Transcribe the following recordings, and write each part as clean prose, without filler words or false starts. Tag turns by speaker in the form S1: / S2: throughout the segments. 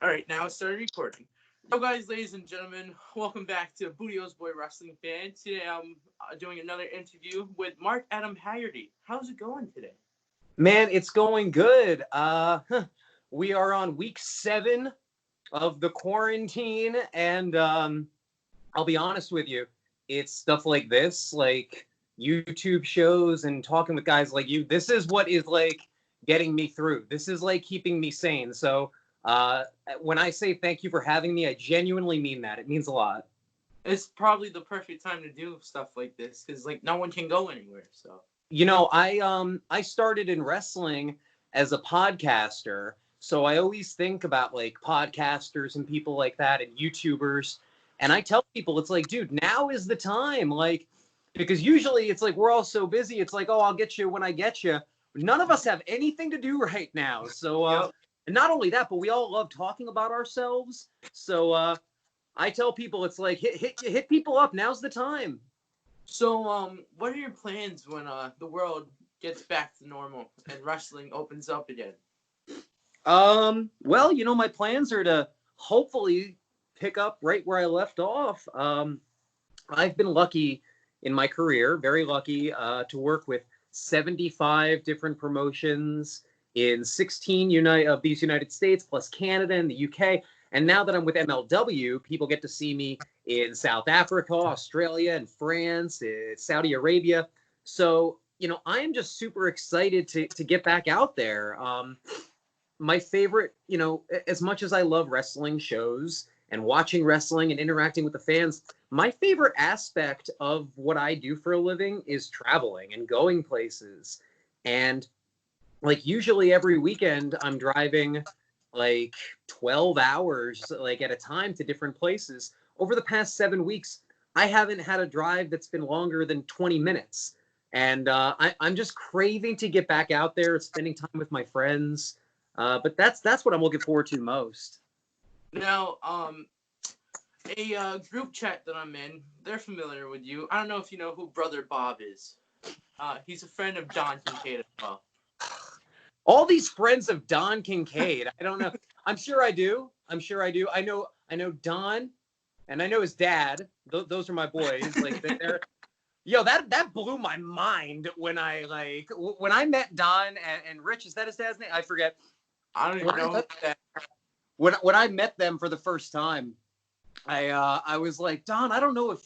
S1: All right, now it started recording. Hello, guys, ladies and gentlemen. Welcome back to Bootio's Boy Wrestling Fan. Today I'm doing another interview with Mark Adam Haggerty. How's it going today?
S2: Man, it's going good. We are on week 7 of the quarantine, and I'll be honest with you, it's stuff like this, like YouTube shows and talking with guys like you. This is what is like getting me through. This is like keeping me sane. So when I say thank you for having me, I genuinely mean that. It means a lot.
S1: It's probably the perfect time to do stuff like this because like no one can go anywhere. So
S2: You know, I started in wrestling as a podcaster, so I always think about like podcasters and people like that and YouTubers. And I tell people it's like, dude, now is the time. Like, because usually it's like we're all so busy. It's like, oh, I'll get you when I get you. None of us have anything to do right now. So and not only that, but we all love talking about ourselves. So I tell people it's like hit people up. Now's the time.
S1: So what are your plans when the world gets back to normal and wrestling opens up again?
S2: Well, you know, my plans are to hopefully pick up right where I left off. I've been lucky in my career, very lucky, to work with 75 different promotions in 16 of these United States, plus Canada and the UK. And now that I'm with MLW, people get to see me in South Africa, Australia, and France, Saudi Arabia. So, you know, I am just super excited to get back out there. My favorite, you know, as much as I love wrestling shows and watching wrestling and interacting with the fans, my favorite aspect of what I do for a living is traveling and going places. And like usually every weekend I'm driving like 12 hours like at a time to different places. Over the past 7 weeks, I haven't had a drive that's been longer than 20 minutes. And I'm just craving to get back out there, spending time with my friends. But that's what I'm looking forward to most.
S1: Now, a group chat that I'm in, they're familiar with you. I don't know if you know who Brother Bob is. He's a friend of Don Kincaid as well.
S2: All these friends of Don Kincaid. I don't know. I'm sure I do. I know Don, and I know his dad. Those are my boys. Like they're. Yo, that blew my mind when I met Don and Rich. Is that his dad's name? I forget.
S1: I don't even know that.
S2: When I met them for the first time, I was like, Don, I don't know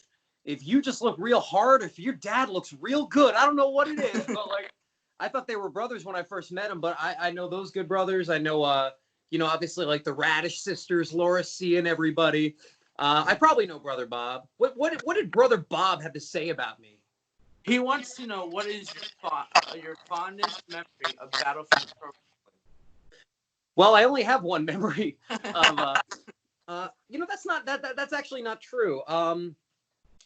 S2: if you just look real hard or if your dad looks real good. I don't know what it is, but like. I thought they were brothers when I first met them, but I know those good brothers. I know, you know, obviously like the Radish sisters, Laura C. and everybody. I probably know Brother Bob. What did Brother Bob have to say about me?
S1: He wants to know what is your fondest memory of Battlefront Pro Wrestling?
S2: Well, I only have one memory of, you know, that's actually not true.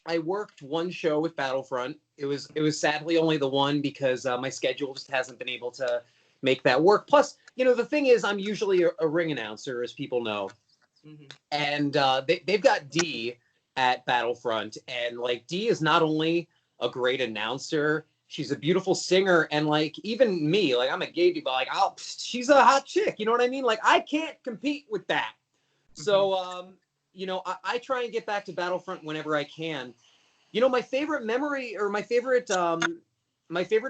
S2: I worked one show with Battlefront. It was sadly only the one because my schedule just hasn't been able to make that work. Plus, you know, the thing is, I'm usually a ring announcer, as people know. Mm-hmm. And they've got Dee at Battlefront. And, like, Dee is not only a great announcer, she's a beautiful singer. And, like, even me, like, I'm a gay dude, but, like, she's a hot chick. You know what I mean? Like, I can't compete with that. Mm-hmm. So, you know, I try and get back to Battlefront whenever I can. You know, my favorite memory or my favorite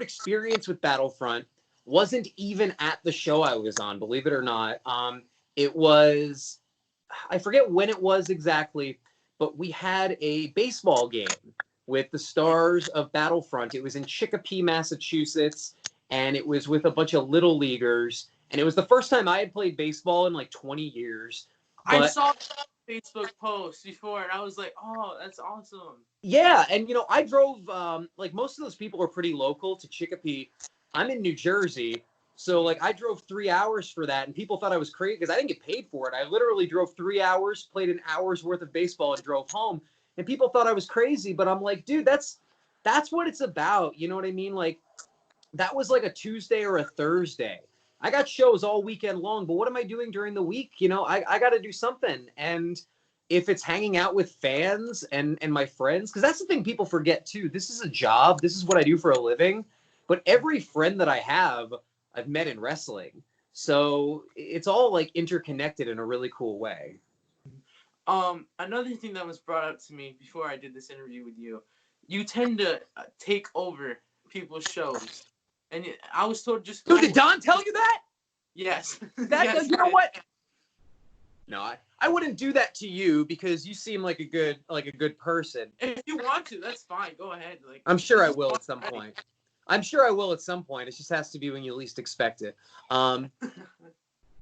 S2: experience with Battlefront wasn't even at the show I was on, believe it or not. It was, I forget when it was exactly, but we had a baseball game with the stars of Battlefront. It was in Chicopee, Massachusetts, and it was with a bunch of little leaguers. And it was the first time I had played baseball in like 20 years.
S1: I saw Facebook post before, and I was like, "Oh, that's awesome!"
S2: Yeah, and you know, I drove. Like most of those people are pretty local to Chicopee. I'm in New Jersey, so like I drove 3 hours for that, and people thought I was crazy because I didn't get paid for it. I literally drove 3 hours, played an hour's worth of baseball, and drove home. And people thought I was crazy, but I'm like, dude, that's what it's about. You know what I mean? Like that was like a Tuesday or a Thursday. I got shows all weekend long, but what am I doing during the week? You know, I got to do something. And if it's hanging out with fans and my friends, because that's the thing people forget too. This is a job. This is what I do for a living. But every friend that I have, I've met in wrestling. So it's all like interconnected in a really cool way.
S1: Another thing that was brought up to me before I did this interview with you, you tend to take over people's shows, and I was told just
S2: Dude,
S1: go.
S2: did Don tell you that?
S1: Yes,
S2: That
S1: yes.
S2: you know what? No, I wouldn't do that to you because you seem like a good person.
S1: If you want to, that's fine. Go ahead. Like
S2: I'm sure I
S1: just
S2: will at some point. I'm sure I will at some point. It just has to be when you least expect it.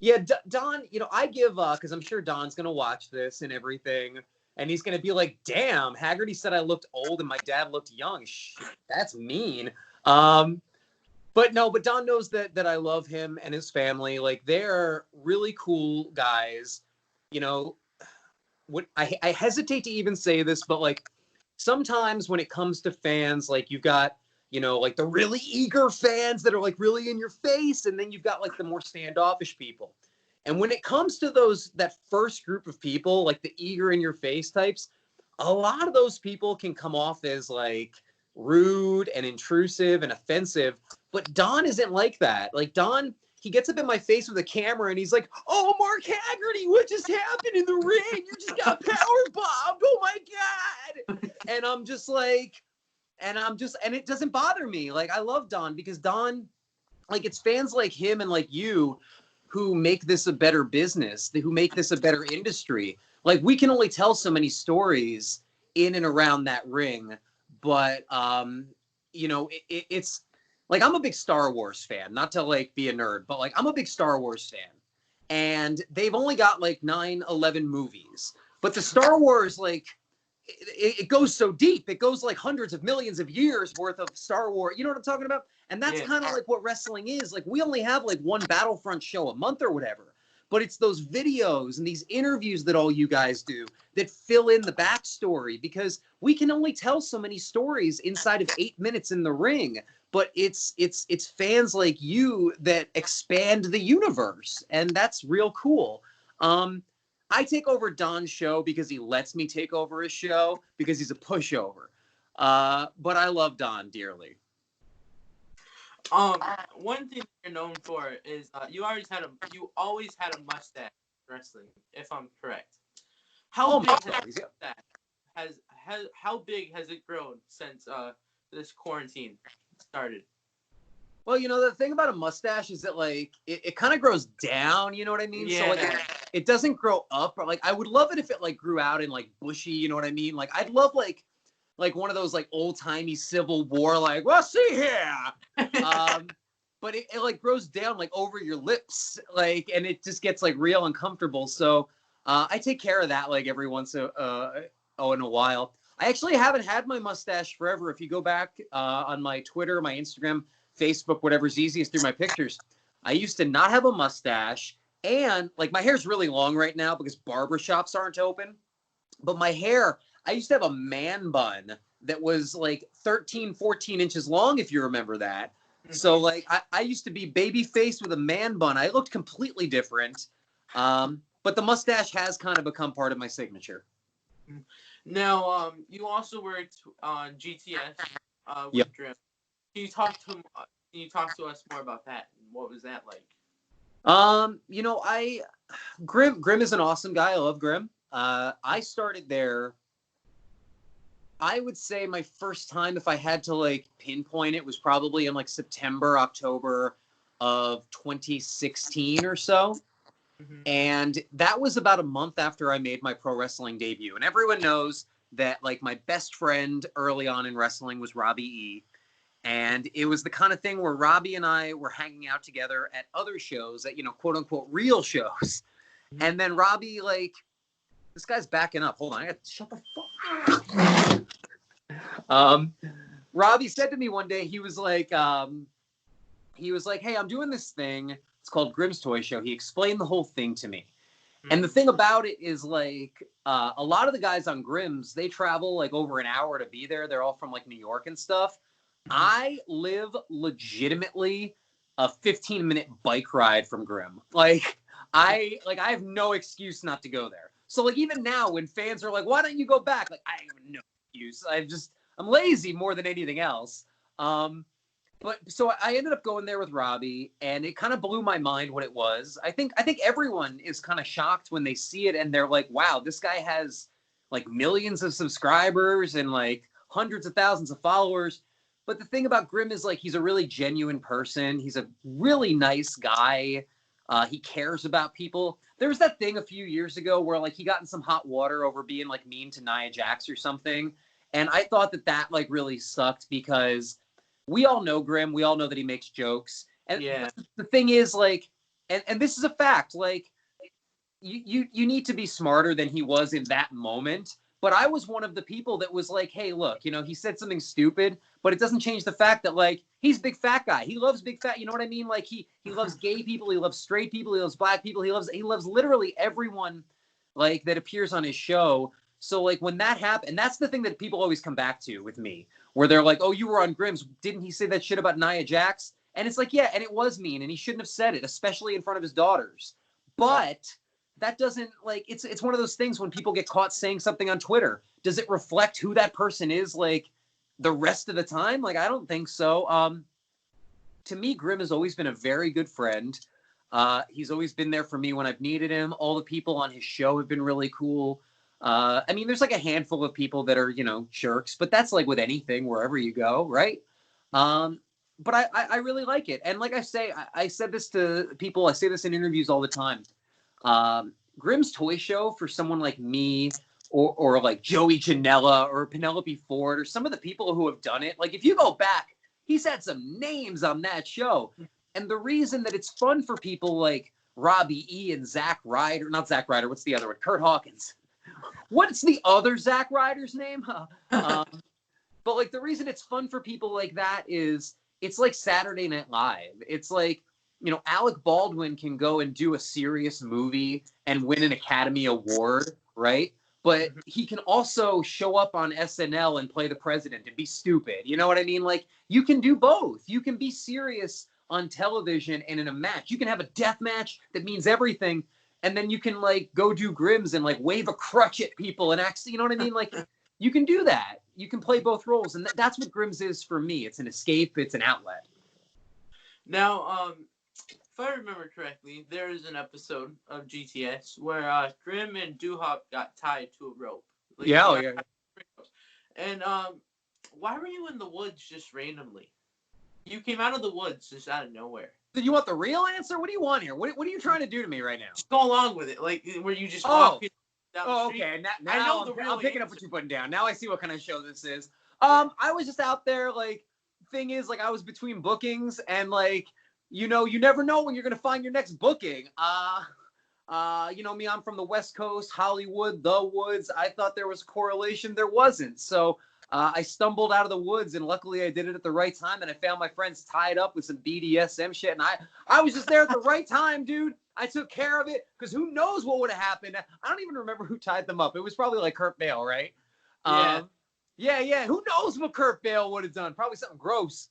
S2: Yeah, Don, I give because I'm sure Don's gonna watch this and everything, and he's gonna be like, "Damn, Haggerty said I looked old and my dad looked young. Shit, that's mean." But no, but Don knows that I love him and his family. Like they're really cool guys. You know, what I hesitate to even say this, but like sometimes when it comes to fans, like you've got, like the really eager fans that are like really in your face, and then you've got like the more standoffish people. And when it comes to that first group of people, like the eager in your face types, a lot of those people can come off as like rude and intrusive and offensive. But Don isn't like that. Like Don, he gets up in my face with a camera and he's like, "Oh, Mark Haggerty, what just happened in the ring? You just got power bombed. Oh my God." And I'm just like, and it doesn't bother me. Like, I love Don because Don, like, it's fans like him and like you who make this a better business, who make this a better industry. Like, we can only tell so many stories in and around that ring, but, it's like, I'm a big Star Wars fan, not to like be a nerd, but like, I'm a big Star Wars fan. And they've only got like 9, 11 movies, but the Star Wars, like, it goes so deep. It goes like hundreds of millions of years worth of Star Wars. You know what I'm talking about? And that's kind of like what wrestling is. Like we only have like one Battlefront show a month or whatever. But it's those videos and these interviews that all you guys do that fill in the backstory because we can only tell so many stories inside of 8 minutes in the ring. But it's fans like you that expand the universe, and that's real cool. I take over Don's show because he lets me take over his show because he's a pushover. But I love Don dearly.
S1: One thing you're known for is you always had a mustache in wrestling, if I'm correct. How big how big has it grown since this quarantine started?
S2: Well, the thing about a mustache is that like it kind of grows down, you know what I mean?
S1: Yeah.
S2: So like it doesn't grow up, but like I would love it if it like grew out and like bushy, you know what I mean? Like I'd love like one of those like old-timey Civil War, like, well, see here. But it like grows down like over your lips, like, and it just gets like real uncomfortable. So I take care of that like every once in a while. I actually haven't had my mustache forever. If you go back on my Twitter, my Instagram, Facebook, whatever's easiest through my pictures, I used to not have a mustache, and like my hair's really long right now because barbershops aren't open. But my hair, I used to have a man bun that was like 13, 14 inches long, if you remember that. So like I used to be baby faced with a man bun. I looked completely different. But the mustache has kind of become part of my signature.
S1: Now, you also worked on GTS with Grim. Can you talk to us more about that? What was that like?
S2: Grim is an awesome guy. I love Grim. I started there. I would say my first time, if I had to like pinpoint it, was probably in like September, October of 2016 or so. Mm-hmm. And that was about a month after I made my pro wrestling debut. And everyone knows that like my best friend early on in wrestling was Robbie E. And it was the kind of thing where Robbie and I were hanging out together at other shows, at, quote unquote, real shows. Mm-hmm. And then Robbie, like, this guy's backing up. Hold on, I got to shut the fuck up. Robbie said to me one day, he was like, hey, I'm doing this thing. It's called Grimm's Toy Show. He explained the whole thing to me. Mm-hmm. And the thing about it is like a lot of the guys on Grimm's, they travel like over an hour to be there. They're all from like New York and stuff. Mm-hmm. I live legitimately a 15-minute bike ride from Grimm. Like I have no excuse not to go there. So like even now when fans are like, why don't you go back? Like I have no excuse. I'm lazy more than anything else. But so I ended up going there with Robbie, and it kind of blew my mind what it was. I think everyone is kind of shocked when they see it, and they're like, "Wow, this guy has like millions of subscribers and like hundreds of thousands of followers." But the thing about Grim is like he's a really genuine person. He's a really nice guy. He cares about people. There was that thing a few years ago where like he got in some hot water over being like mean to Nia Jax or something, and I thought that like really sucked because we all know Grim. We all know that he makes jokes. And
S1: Yeah.
S2: the thing is, like, and this is a fact, like, you need to be smarter than he was in that moment. But I was one of the people that was like, hey, look, he said something stupid, but it doesn't change the fact that, like, he's a big fat guy. He loves big fat, you know what I mean? Like, he loves gay people, he loves straight people, he loves black people, he loves literally everyone, like, that appears on his show. So, like, when that happened, and that's the thing that people always come back to with me, where they're like, oh, you were on Grimm's. Didn't he say that shit about Nia Jax? And it's like, yeah, and it was mean, and he shouldn't have said it, especially in front of his daughters. But that doesn't, like, it's one of those things when people get caught saying something on Twitter. Does it reflect who that person is, like, the rest of the time? Like, I don't think so. To me, Grimm has always been a very good friend. He's always been there for me when I've needed him. All the people on his show have been really cool. I mean, there's like a handful of people that are, jerks, but that's like with anything, wherever you go, right? But I really like it. And like I say, I said this to people, I say this in interviews all the time. Grimm's Toy Show for someone like me or like Joey Janela or Penelope Ford or some of the people who have done it. Like if you go back, he's had some names on that show. And the reason that it's fun for people like Robbie E and Zack Ryder, not Zack Ryder, what's the other one? Kurt Hawkins. What's the other Zack Ryder's name? But like the reason it's fun for people like that is it's like Saturday Night Live. It's like, Alec Baldwin can go and do a serious movie and win an Academy Award, right? But he can also show up on SNL and play the president and be stupid. You know what I mean? Like you can do both. You can be serious on television and in a match. You can have a death match that means everything. And then you can like go do Grims and like wave a crutch at people and act, you know what I mean? Like you can do that. You can play both roles. And that's what Grims is for me. It's an escape. It's an outlet.
S1: Now, if I remember correctly, there is an episode of GTS where Grim and Doo-Hop got tied to a rope. Like,
S2: Yeah.
S1: And why were you in the woods just randomly? You came out of the woods just out of nowhere.
S2: Did you want the real answer? What do you want here? What are you trying to do to me right now?
S1: Just go along with it. Like, where you just walk down the street.
S2: Okay. Now
S1: I know the real
S2: I'm picking up
S1: answer.
S2: what you're putting down. Now I see what kind of show this is. I was just out there, like, thing is, like, I was between bookings, and, like, you never know when you're going to find your next booking. Me, I'm from the West Coast, Hollywood, the woods. I thought there was correlation. There wasn't. So I stumbled out of the woods, and luckily I did it at the right time, and I found my friends tied up with some BDSM shit, and I was just there at the right time, dude. I took care of it, because who knows what would have happened. I don't even remember who tied them up. It was probably like Kurt Bale, right?
S1: Yeah.
S2: Yeah. Who knows what Kurt Bale would have done? Probably something gross.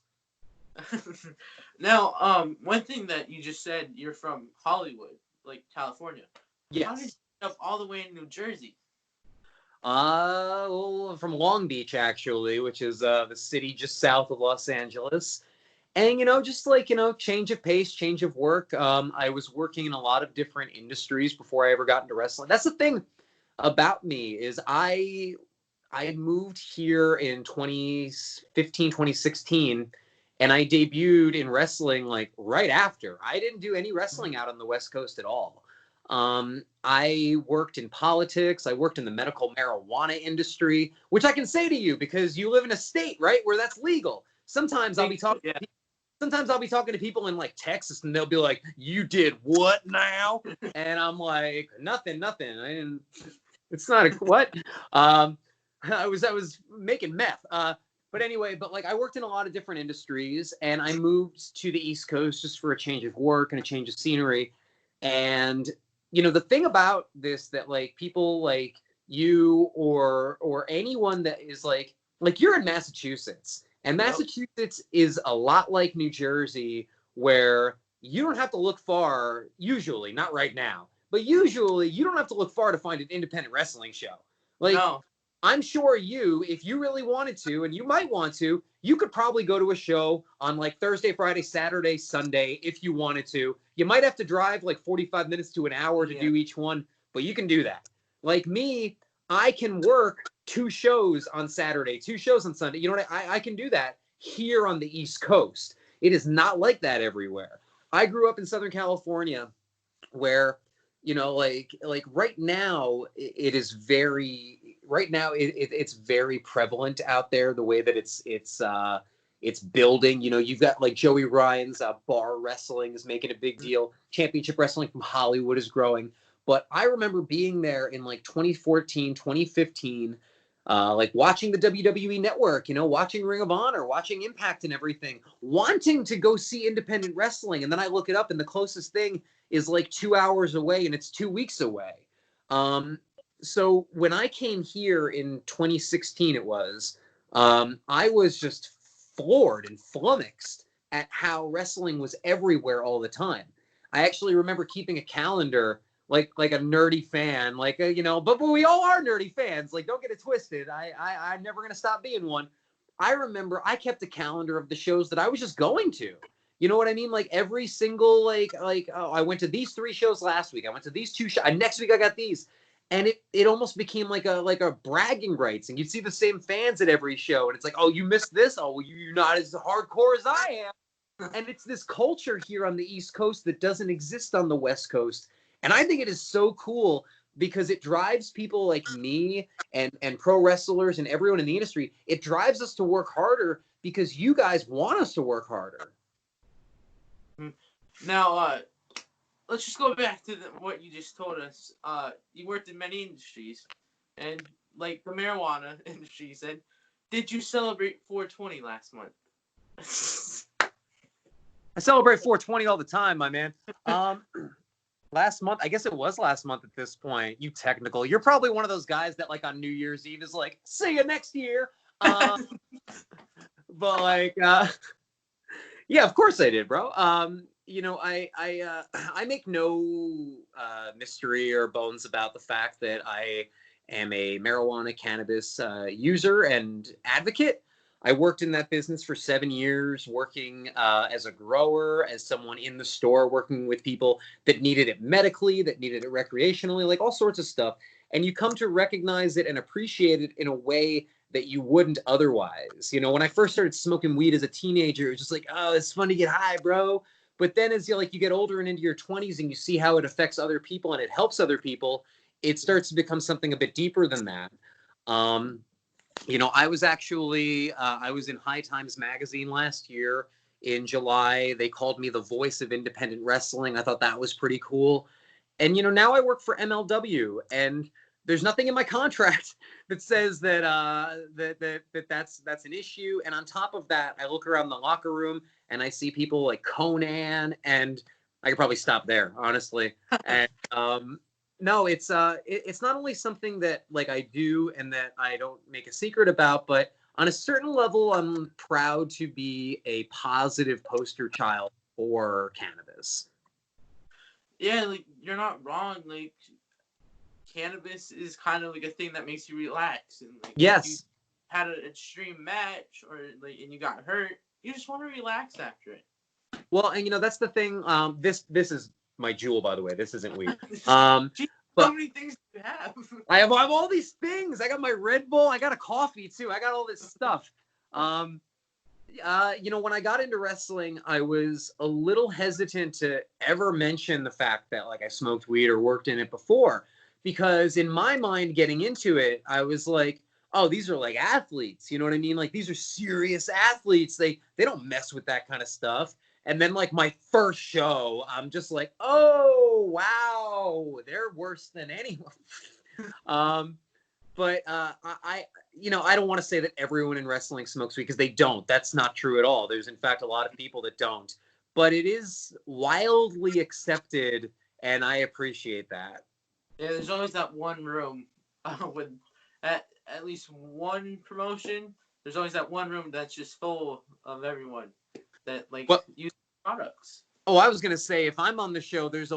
S1: Now, one thing that you just said, you're from Hollywood, like California.
S2: Yes.
S1: How did you end up all the way in New Jersey?
S2: From Long Beach, actually, which is the city just south of Los Angeles. And, just like, change of pace, change of work. I was working in a lot of different industries before I ever got into wrestling. That's the thing about me is I moved here in 2015, 2016, and I debuted in wrestling like right after. I didn't do any wrestling out on the West Coast at all. I worked in politics. I worked in the medical marijuana industry, which I can say to you because you live in a state, right, where that's legal. Sometimes I'll be talking.
S1: Yeah.
S2: Sometimes I'll be talking to people in like Texas, and they'll be like, "You did what now?" And I'm like, "Nothing. I didn't. It's not a what." I was making meth. But anyway, like I worked in a lot of different industries, and I moved to the East Coast just for a change of work and a change of scenery. And the thing about this that like people like you or anyone that is like you're in Massachusetts, and Massachusetts is a lot like New Jersey, where you don't have to look far. Usually, not right now, but usually you don't have to look far to find an independent wrestling show. Like.
S1: No.
S2: I'm sure if you really wanted to, and you might want to, you could probably go to a show on like Thursday, Friday, Saturday, Sunday if you wanted to. You might have to drive like 45 minutes to an hour to do each one, but you can do that. Like me, I can work 2 shows on Saturday, 2 shows on Sunday. You know what? I can do that here on the East Coast. It is not like that everywhere. I grew up in Southern California where, like right now it is very right now it's very prevalent out there, the way that it's building. You've got like Joey Ryan's bar wrestling is making a big deal. Championship Wrestling from Hollywood is growing. But I remember being there in like 2014, 2015, like watching the WWE Network, watching Ring of Honor, watching Impact and everything, wanting to go see independent wrestling. And then I look it up, and the closest thing is like 2 hours away, and it's 2 weeks away. So when I came here in 2016, I was just floored and flummoxed at how wrestling was everywhere all the time. I actually remember keeping a calendar like a nerdy fan, but we all are nerdy fans. Like, don't get it twisted. I'm never going to stop being one. I remember I kept a calendar of the shows that I was just going to. You know what I mean? Like every single, oh, I went to these 3 shows last week. I went to these 2 shows. Next week I got these. And it almost became like a bragging rights. And you'd see the same fans at every show. And it's like, oh, you missed this? Oh, well, you're not as hardcore as I am. And it's this culture here on the East Coast that doesn't exist on the West Coast. And I think it is so cool because it drives people like me and pro wrestlers and everyone in the industry. It drives us to work harder because you guys want us to work harder.
S1: Now, let's just go back to what you just told us. You worked in many industries, and like the marijuana industry, you said. Did you celebrate 420 last month?
S2: I celebrate 420 all the time, my man. Last month, I guess it was last month at this point. You technical. You're probably one of those guys that like on New Year's Eve is like, see you next year. But like, yeah, of course I did, bro. I make no mystery or bones about the fact that I am a marijuana cannabis user and advocate. I worked in that business for 7 years, working as a grower, as someone in the store, working with people that needed it medically, that needed it recreationally, like all sorts of stuff. And you come to recognize it and appreciate it in a way that you wouldn't otherwise. When I first started smoking weed as a teenager, it was just like, oh, it's fun to get high, bro. But then as you get older and into your 20s and you see how it affects other people and it helps other people, it starts to become something a bit deeper than that. I was actually, I was in High Times magazine last year in July. They called me the voice of independent wrestling. I thought that was pretty cool. And, now I work for MLW, and there's nothing in my contract that says that that's an issue. And on top of that, I look around the locker room and I see people like Conan, and I could probably stop there, honestly. And, no, it's not only something that like I do and that I don't make a secret about, but on a certain level, I'm proud to be a positive poster child for cannabis.
S1: Yeah, like you're not wrong. Like cannabis is kind of like a thing that makes you relax, and like
S2: yes,
S1: if you had an extreme match or like and you got hurt, you just want to relax after it.
S2: Well, and that's the thing. This is my jewel, by the way. This isn't weed.
S1: Jeez,
S2: but
S1: how many things do you have?
S2: I have all these things. I got my Red Bull. I got a coffee too. I got all this stuff. When I got into wrestling, I was a little hesitant to ever mention the fact that like I smoked weed or worked in it before, because in my mind, getting into it, I was like, oh, these are like athletes. You know what I mean? Like these are serious athletes. They don't mess with that kind of stuff. And then like my first show, I'm just like, oh, wow, they're worse than anyone. But I don't want to say that everyone in wrestling smokes weed, because they don't. That's not true at all. There's in fact a lot of people that don't. But it is wildly accepted, and I appreciate that.
S1: Yeah, there's always that one room with at least one promotion. There's always that one room that's just full of everyone that like use products.
S2: Oh, I was gonna say, if I'm on the show, there's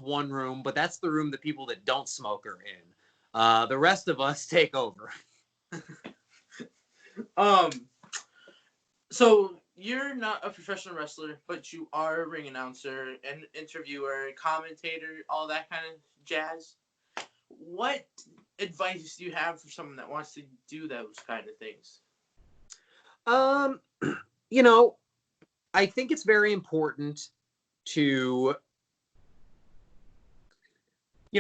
S2: one room, but that's the room the people that don't smoke are in. The rest of us take over.
S1: So you're not a professional wrestler, but you are a ring announcer, an interviewer, commentator, all that kind of jazz. What advice do you have for someone that wants to do those kind of things?
S2: Um, you know, I think it's very important to,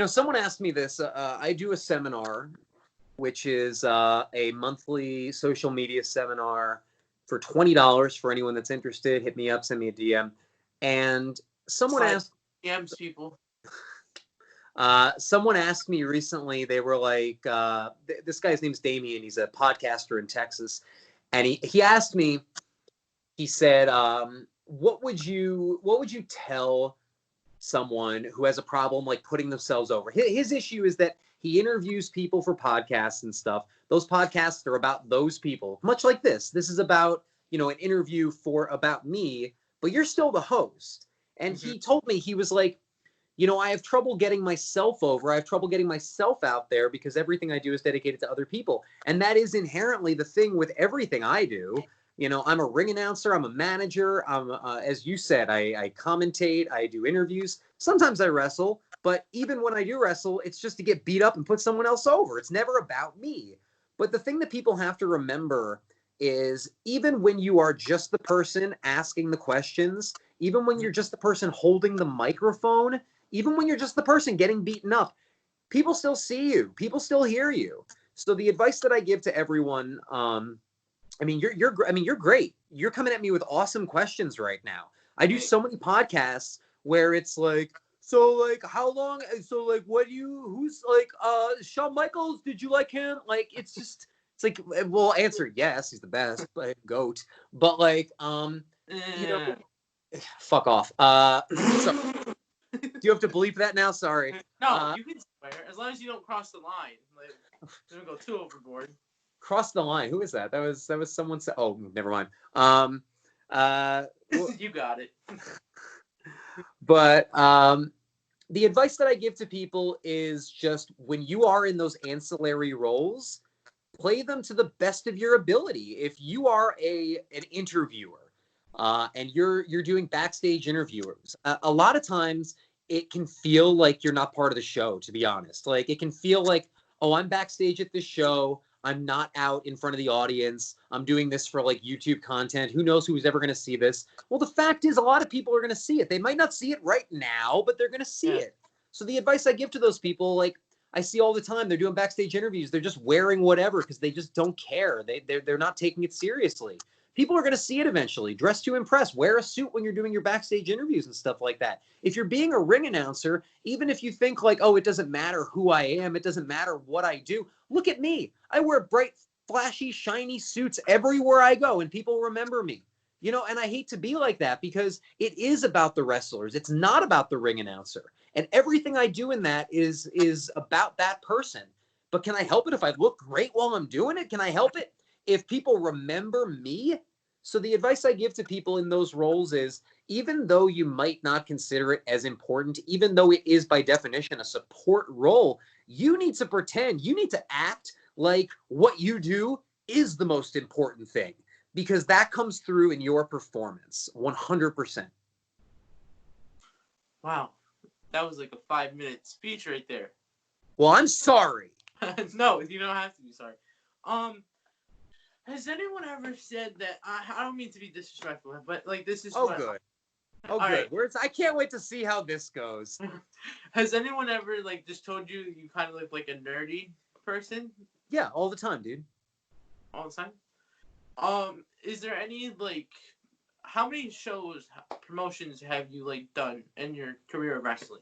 S2: someone asked me this. I do a seminar, which is a monthly social media seminar for $20 for anyone that's interested. Hit me up, send me a DM. And someone
S1: Slide
S2: asked,
S1: DMs, people.
S2: someone asked me recently, they were like, this guy's name's Damien. He's a podcaster in Texas. And he asked me, he said, what would you tell someone who has a problem like putting themselves over? His issue is that he interviews people for podcasts and stuff. Those podcasts are about those people, much like this. This is about, an interview about me, but you're still the host. And
S1: Mm-hmm.
S2: he told me, he was like, I have trouble getting myself over. I have trouble getting myself out there because everything I do is dedicated to other people. And that is inherently the thing with everything I do. I'm a ring announcer. I'm a manager. As you said, I commentate. I do interviews. Sometimes I wrestle. But even when I do wrestle, it's just to get beat up and put someone else over. It's never about me. But the thing that people have to remember is even when you are just the person asking the questions, even when you're just the person holding the microphone, even when you're just the person getting beaten up, people still see you. People still hear you. So the advice that I give to everyone, you're great. You're coming at me with awesome questions right now. I do so many podcasts where it's like, so like how long? So like, who's like Shawn Michaels? Did you like him? Like it's like we'll answer yes, he's the best, but goat. But like you know, fuck off. So do you have to bleep that now? Sorry.
S1: No, you can swear as long as you don't cross the line. Like, don't go too overboard.
S2: Cross the line. Who is that? That was someone said. Oh, never mind.
S1: You got it.
S2: But the advice that I give to people is just when you are in those ancillary roles, play them to the best of your ability. If you are an interviewer and you're doing backstage interviewers, a lot of times it can feel like you're not part of the show, to be honest. Like it can feel like, oh, I'm backstage at this show. I'm not out in front of the audience. I'm doing this for like YouTube content. Who knows who's ever going to see this? Well, the fact is a lot of people are going to see it. They might not see it right now, but they're going to see it. So the advice I give to those people, like I see all the time, they're doing backstage interviews. They're just wearing whatever because they just don't care. They're not taking it seriously. People are going to see it eventually. Dress to impress. Wear a suit when you're doing your backstage interviews and stuff like that. If you're being a ring announcer, even if you think like, oh, it doesn't matter who I am, it doesn't matter what I do. Look at me. I wear bright, flashy, shiny suits everywhere I go, and people remember me. And I hate to be like that because it is about the wrestlers. It's not about the ring announcer. And everything I do in that is about that person. But can I help it if I look great while I'm doing it? Can I help it if people remember me? So the advice I give to people in those roles is, even though you might not consider it as important, even though it is by definition a support role, you need to pretend, you need to act like what you do is the most important thing, because that comes through in your performance 100%.
S1: Wow. That was like a 5-minute speech right there.
S2: Well, I'm sorry.
S1: No, you don't have to be sorry. Has anyone ever said that? I don't mean to be disrespectful, but like this is.
S2: Oh,
S1: what,
S2: good. Oh,
S1: all
S2: good.
S1: right.
S2: I can't wait to see how this goes.
S1: Has anyone ever like just told you kind of look like a nerdy person?
S2: Yeah, all the time, dude.
S1: All the time. Is there any like, how many shows, promotions have you like done in your career of wrestling?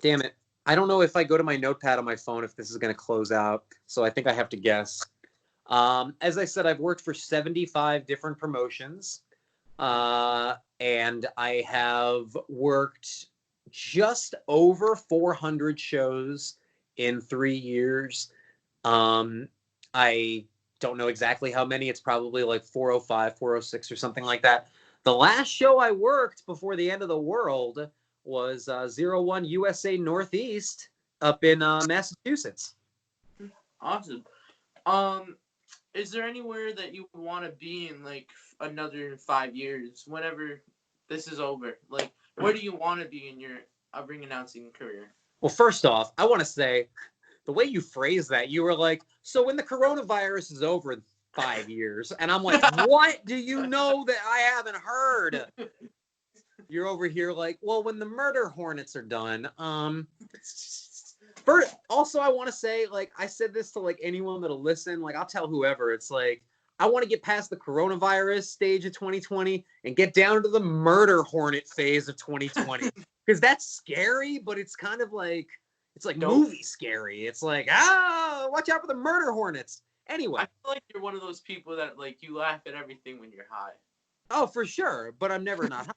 S2: Damn it. I don't know if I go to my notepad on my phone if this is going to close out. So I think I have to guess. As I said, I've worked for 75 different promotions. And I have worked just over 400 shows in 3 years. I don't know exactly how many. It's probably like 405, 406 or something like that. The last show I worked before the end of the world was 01 USA Northeast up in Massachusetts.
S1: Awesome. is there anywhere that you want to be in like another 5 years, whenever this is over? Like, where do you want to be in your ring announcing career?
S2: Well, first off, I want to say the way you phrase that, you were like, so when the coronavirus is over in 5 years, and I'm like, what do you know that I haven't heard? You're over here like, well, when the murder hornets are done, first, also, I want to say, like, I said this to like anyone that'll listen. Like, I'll tell whoever. It's like, I want to get past the coronavirus stage of 2020 and get down to the murder hornet phase of 2020 because that's scary, but it's kind of like it's like
S1: Nope.
S2: movie scary. It's like, watch out for the murder hornets. Anyway,
S1: I feel like you're one of those people that like you laugh at everything when you're high.
S2: oh, for sure, but I'm never not.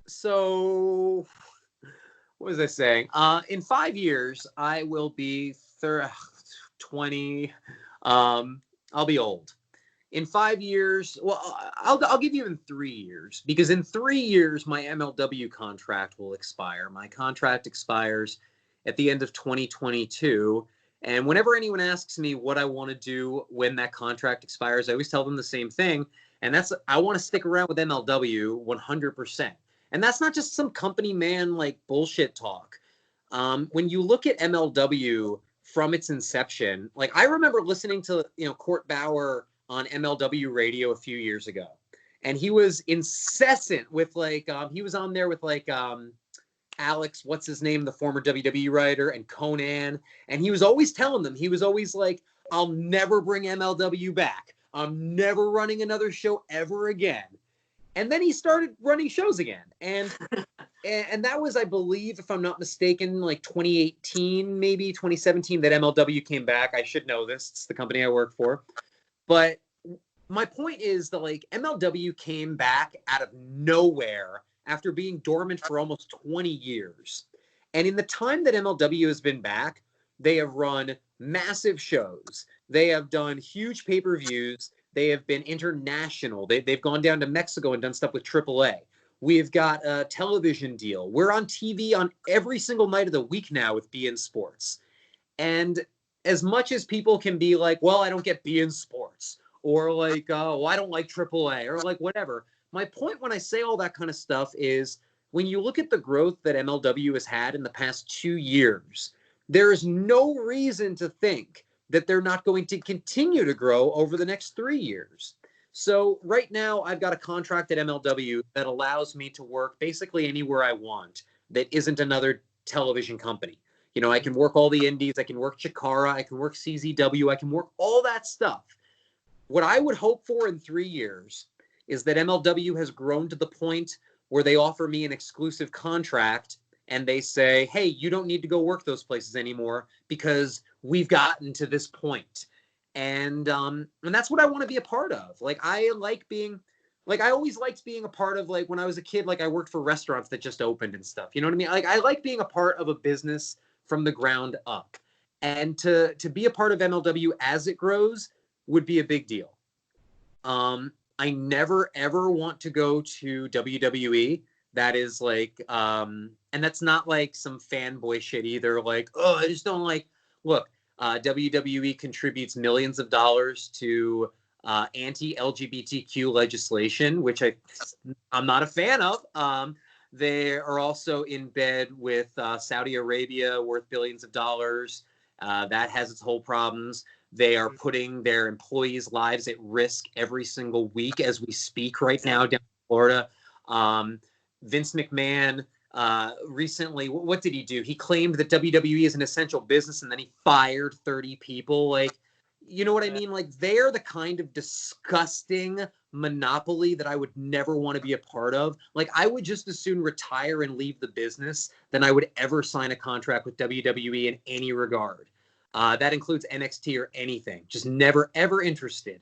S2: So what was I saying? In 5 years, I will be 20. I'll be old. In 5 years, well, I'll give you in 3 years, because in 3 years, my MLW contract will expire. My contract expires at the end of 2022. And whenever anyone asks me what I want to do when that contract expires, I always tell them the same thing. And that's, I want to stick around with MLW 100%. And that's not just some company man like bullshit talk. When you look at MLW from its inception, like I remember listening to, Court Bauer on MLW radio a few years ago, and he was incessant with like, he was on there with like, Alex, what's his name, the former WWE writer, and Conan, and he was always telling them, he was always like, I'll never bring MLW back. I'm never running another show ever again. And then he started running shows again. And that was, I believe, if I'm not mistaken, like 2018, maybe 2017, that MLW came back. I should know this. It's the company I work for. But my point is that like MLW came back out of nowhere after being dormant for almost 20 years. And in the time that MLW has been back, they have run massive shows. They have done huge pay-per-views. They have been international. They've gone down to Mexico and done stuff with AAA. We've got a television deal. We're on TV on every single night of the week now with beIN Sports. And as much as people can be like, well, I don't get beIN Sports, or like, oh, I don't like AAA, or like whatever. My point when I say all that kind of stuff is when you look at the growth that MLW has had in the past 2 years, there is no reason to think that they're not going to continue to grow over the next 3 years. So right now, I've got a contract at MLW that allows me to work basically anywhere I want that isn't another television company. I can work all the indies. I can work Chikara. I can work CZW. I can work all that stuff. What I would hope for in 3 years is that MLW has grown to the point where they offer me an exclusive contract and they say, hey, you don't need to go work those places anymore because we've gotten to this point. And that's what I want to be a part of. Like, I always liked being a part of, like, when I was a kid, like, I worked for restaurants that just opened and stuff. You know what I mean? Like, I like being a part of a business from the ground up. And to be a part of MLW as it grows would be a big deal. I never, ever want to go to WWE. That is like, and that's not like some fanboy shit either. Like, oh, I just don't like, look, WWE contributes millions of dollars to anti-LGBTQ legislation, which I'm not a fan of. They are also in bed with Saudi Arabia, worth billions of dollars. That has its whole problems. They are putting their employees' lives at risk every single week as we speak right now down in Florida. Vince McMahon recently, what did he do? He claimed that WWE is an essential business, and then he fired 30 people. Like, you know what I mean? Like, they're the kind of disgusting monopoly that I would never want to be a part of. Like, I would just as soon retire and leave the business than I would ever sign a contract with WWE in any regard. That includes NXT or anything. Just never, ever interested.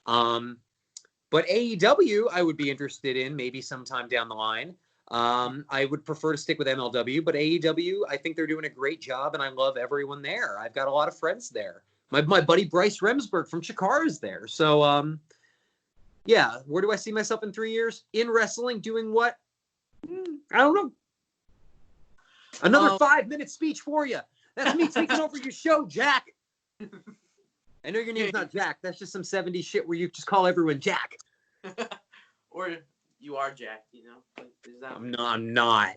S2: But AEW, I would be interested in maybe sometime down the line. I would prefer to stick with MLW, but AEW, I think they're doing a great job, and I love everyone there. I've got a lot of friends there. My buddy Bryce Remsburg from Chikara is there. So, yeah, where do I see myself in 3 years? In wrestling, doing what? I don't know. Another 5-minute speech for you. That's me taking over your show, Jack. I know your name's not Jack. That's just some 70s shit where you just call everyone Jack.
S1: Or you are Jack, you know? Like, is that
S2: I'm not.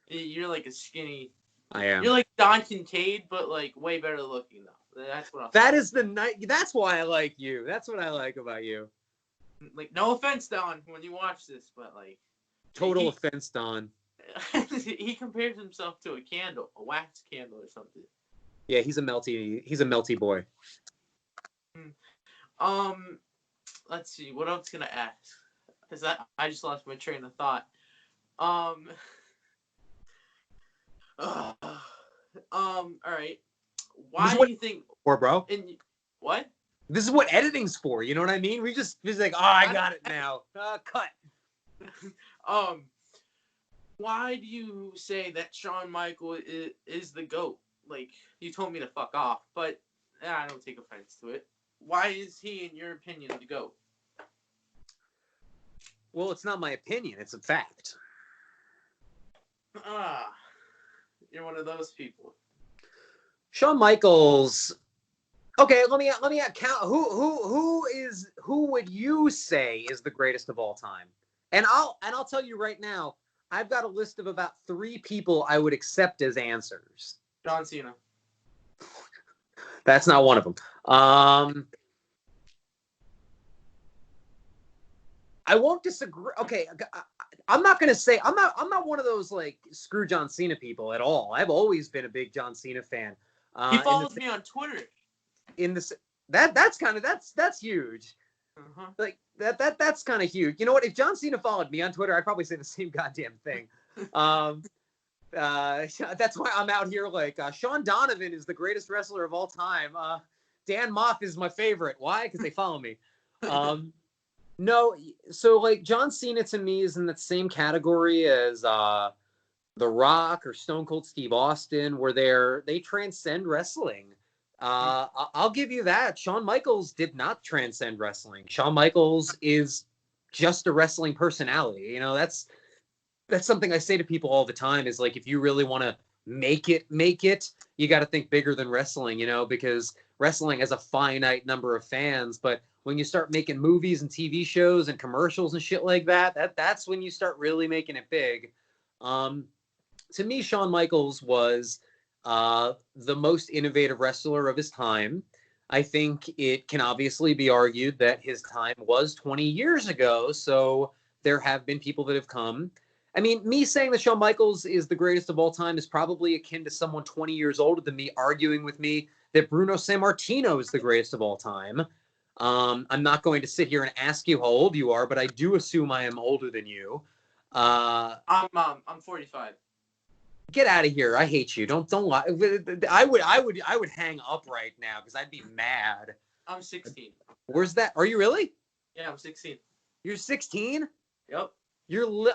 S1: You're like a skinny.
S2: I am.
S1: You're like Don Kincaid, but like way better looking though. That's what I'm
S2: That is the night. That's why I like you. That's what I like about you.
S1: like. No offense, Don, when you watch this, but like.
S2: Total offense, Don.
S1: He compares himself to a candle, a wax candle or something.
S2: Yeah, he's a melty boy.
S1: Let's see, what else can I ask? Because I just lost my train of thought. All right. Why do you think?
S2: For bro.
S1: What?
S2: This is what editing's for. You know what I mean? We just like, oh, I got it now. Cut.
S1: Why do you say that Shawn Michaels is the GOAT? Like, you told me to fuck off, but I don't take offense to it. Why is he, in your opinion, the GOAT?
S2: Well, it's not my opinion. It's a fact.
S1: You're one of those people.
S2: Shawn Michaels. Okay, let me count. Who would you say is the greatest of all time? And I'll tell you right now, I've got a list of about 3 people I would accept as answers.
S1: John Cena.
S2: That's not one of them. I won't disagree. Okay, I'm not gonna say I'm not one of those like screw John Cena people at all. I've always been a big John Cena fan.
S1: He follows me on Twitter.
S2: That's huge.
S1: Uh-huh.
S2: Like that's kind of huge. You know what? If John Cena followed me on Twitter, I'd probably say the same goddamn thing. That's why I'm out here like Sean Donovan is the greatest wrestler of all time. Dan Moff is my favorite. Why? Because they follow me. No, so like John Cena to me is in the same category as The Rock or Stone Cold Steve Austin, where they transcend wrestling. I'll give you that. Shawn Michaels did not transcend wrestling. Shawn Michaels is just a wrestling personality. You know, that's something I say to people all the time is like, if you really want to make it, you got to think bigger than wrestling, you know, because wrestling has a finite number of fans. But when you start making movies and TV shows and commercials and shit like that's when you start really making it big. To me, Shawn Michaels was the most innovative wrestler of his time. I think it can obviously be argued that his time was 20 years ago. So there have been people that have come. I mean, me saying that Shawn Michaels is the greatest of all time is probably akin to someone 20 years older than me arguing with me that Bruno Sammartino is the greatest of all time. I'm not going to sit here and ask you how old you are, but I do assume I am older than you.
S1: I'm 45.
S2: Get out of here! I hate you. Don't lie. I would hang up right now because I'd be mad.
S1: I'm 16.
S2: Where's that? Are you really?
S1: Yeah, I'm 16.
S2: You're 16?
S1: Yep.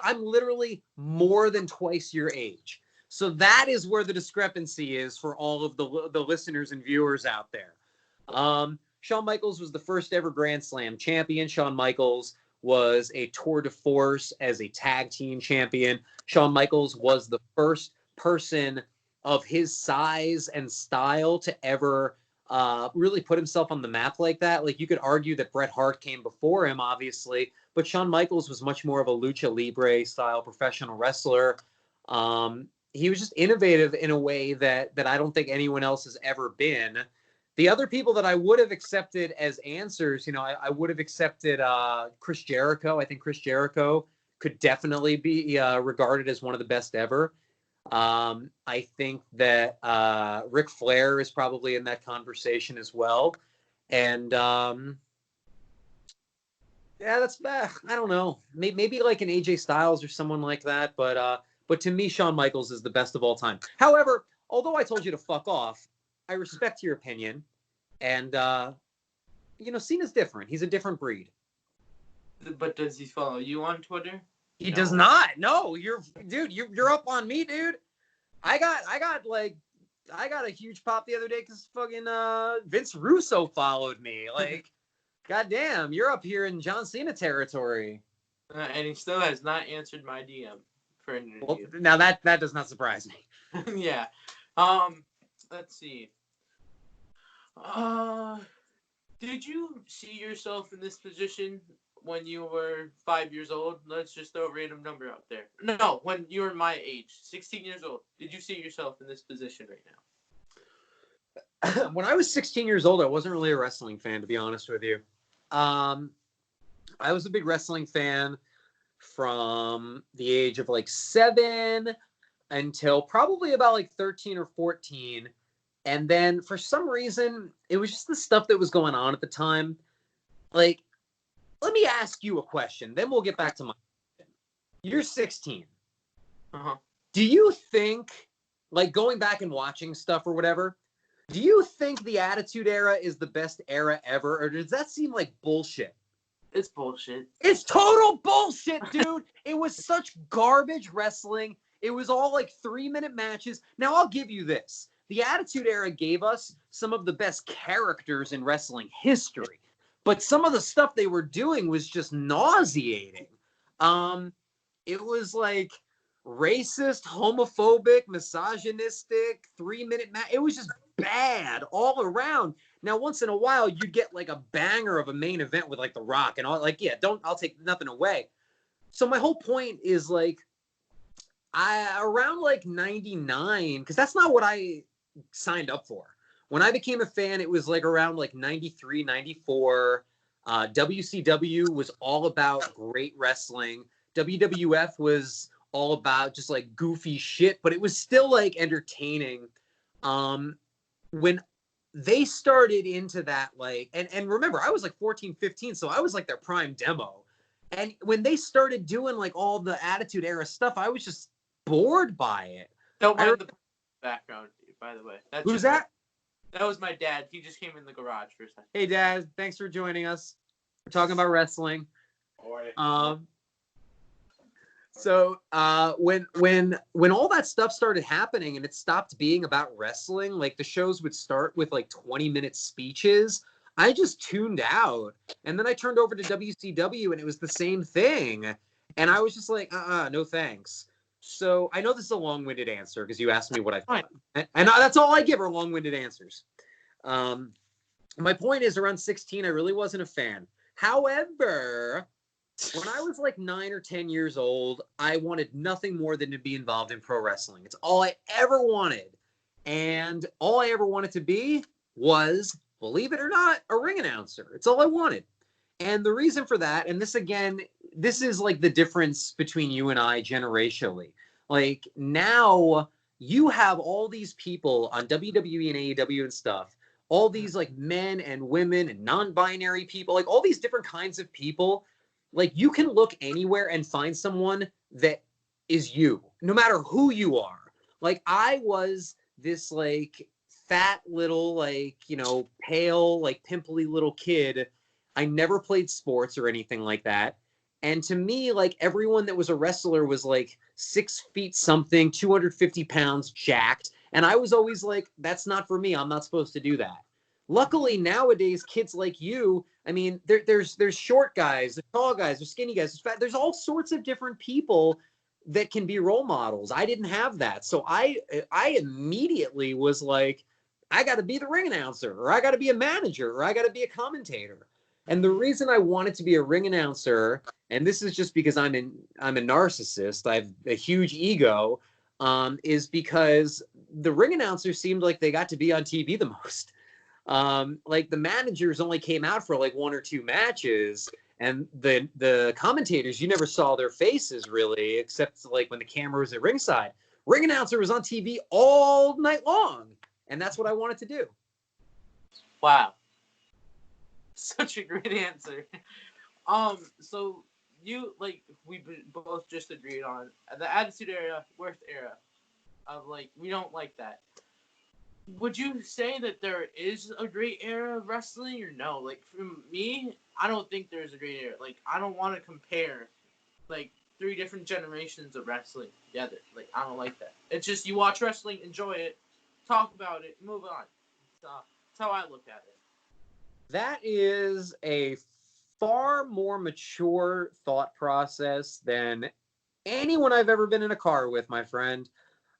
S2: I'm literally more than twice your age. So that is where the discrepancy is for all of the listeners and viewers out there. Shawn Michaels was the first ever Grand Slam champion. Shawn Michaels was a tour de force as a tag team champion. Shawn Michaels was the first person of his size and style to ever really put himself on the map like that. Like, you could argue that Bret Hart came before him, obviously, but Shawn Michaels was much more of a lucha libre style professional wrestler. He was just innovative in a way that I don't think anyone else has ever been. The other people that I would have accepted as answers, you know, I would have accepted Chris Jericho. I think Chris Jericho could definitely be regarded as one of the best ever. I think that Ric Flair is probably in that conversation as well. And yeah, that's I don't know. Maybe like an AJ Styles or someone like that. But to me, Shawn Michaels is the best of all time. However, although I told you to fuck off, I respect your opinion. And you know, Cena's different. He's a different breed.
S1: But does he follow you on Twitter?
S2: He does not. No, you're up on me, dude. I got a huge pop the other day because fucking Vince Russo followed me. Like, goddamn, you're up here in John Cena territory.
S1: And he still has not answered my DM for an interview.
S2: Well, now that does not surprise me.
S1: Yeah. Let's see. Did you see yourself in this position when you were 5 years old? Let's just throw a random number out there. No, when you were my age, 16 years old. Did you see yourself in this position right
S2: When I was 16 years old, I wasn't really a wrestling fan, to be honest with you. I was a big wrestling fan from the age of like 7 until probably about like 13 or 14. And then for some reason, it was just the stuff that was going on at the time. Like, let me ask you a question, then we'll get back to my question. You're 16.
S1: now? Uh huh.
S2: Do you think, like going back and watching stuff or whatever, do you think the Attitude Era is the best era ever? Or does that seem like bullshit?
S1: It's bullshit.
S2: It's total bullshit, dude. It was such garbage wrestling. It was all like 3-minute matches. Now, I'll give you this. The Attitude Era gave us some of the best characters in wrestling history. But some of the stuff they were doing was just nauseating. It was like racist, homophobic, misogynistic, 3-minute match. It was just bad all around. Now, once in a while, you'd get like a banger of a main event with like The Rock and all. Like, yeah, I'll take nothing away. So my whole point is like, around like 99, because that's not what I signed up for. When I became a fan, it was like around like 93, 94. WCW was all about great wrestling. WWF was all about just like goofy shit, but it was still like entertaining. When they started into that, like, and remember, I was like 14, 15, so I was like their prime demo. And when they started doing like all the Attitude Era stuff, I was just bored by it.
S1: Don't mind the background, by the way.
S2: Who's that?
S1: That was my dad. He just came in the garage for a second.
S2: Hey, Dad. Thanks for joining us. We're talking about wrestling. So when all that stuff started happening and it stopped being about wrestling, like the shows would start with like 20-minute speeches, I just tuned out. And then I turned over to WCW and it was the same thing. And I was just like, no thanks. So I know this is a long-winded answer because you asked me what I thought. And that's all I give are long-winded answers. My point is, around 16, I really wasn't a fan. However, when I was like 9 or 10 years old, I wanted nothing more than to be involved in pro wrestling. It's all I ever wanted. And all I ever wanted to be was, believe it or not, a ring announcer. It's all I wanted. And the reason for that, and this again, this is like the difference between you and I generationally. Like now you have all these people on WWE and AEW and stuff, all these like men and women and non-binary people, like all these different kinds of people. Like you can look anywhere and find someone that is you, no matter who you are. Like I was this like fat little, like, you know, pale, like pimply little kid. I never played sports or anything like that. And to me, like everyone that was a wrestler was like 6 feet something, 250 pounds, jacked. And I was always like, that's not for me. I'm not supposed to do that. Luckily, nowadays, kids like you, I mean, there's short guys, there's tall guys, there's skinny guys, there's fat, there's all sorts of different people that can be role models. I didn't have that. So I immediately was like, I got to be the ring announcer, or I got to be a manager, or I got to be a commentator. And the reason I wanted to be a ring announcer, and this is just because I'm a narcissist, I have a huge ego, is because the ring announcers seemed like they got to be on TV the most. Like the managers only came out for like 1 or 2 matches, and the commentators, you never saw their faces really, except like when the camera was at ringside. Ring announcer was on TV all night long, and that's what I wanted to do.
S1: Wow. Such a great answer. So you, like, we both just agreed on the Attitude Era, worst era of, like, we don't like that. Would you say that there is a great era of wrestling or no? Like, for me, I don't think there's a great era. Like, I don't want to compare, like, 3 different generations of wrestling together. Like, I don't like that. It's just you watch wrestling, enjoy it, talk about it, move on. That's how I look at it.
S2: That is a far more mature thought process than anyone I've ever been in a car with, my friend.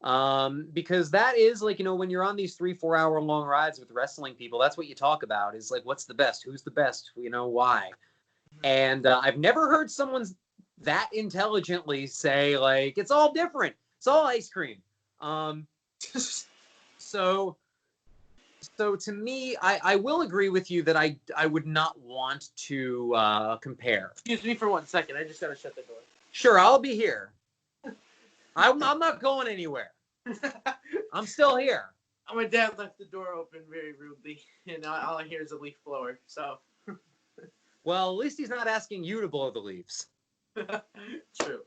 S2: Because that is like, when you're on these 3-4 hour long rides with wrestling people, that's what you talk about is like, what's the best, who's the best, why. And I've never heard someone that intelligently say like, it's all different, it's all ice cream. So to me, I will agree with you that I would not want to compare.
S1: Excuse me for 1 second. I just gotta shut the door.
S2: Sure, I'll be here. I'm not going anywhere. I'm still here.
S1: My dad left the door open very rudely, and all I hear is a leaf blower. So.
S2: Well, at least he's not asking you to blow the leaves.
S1: True.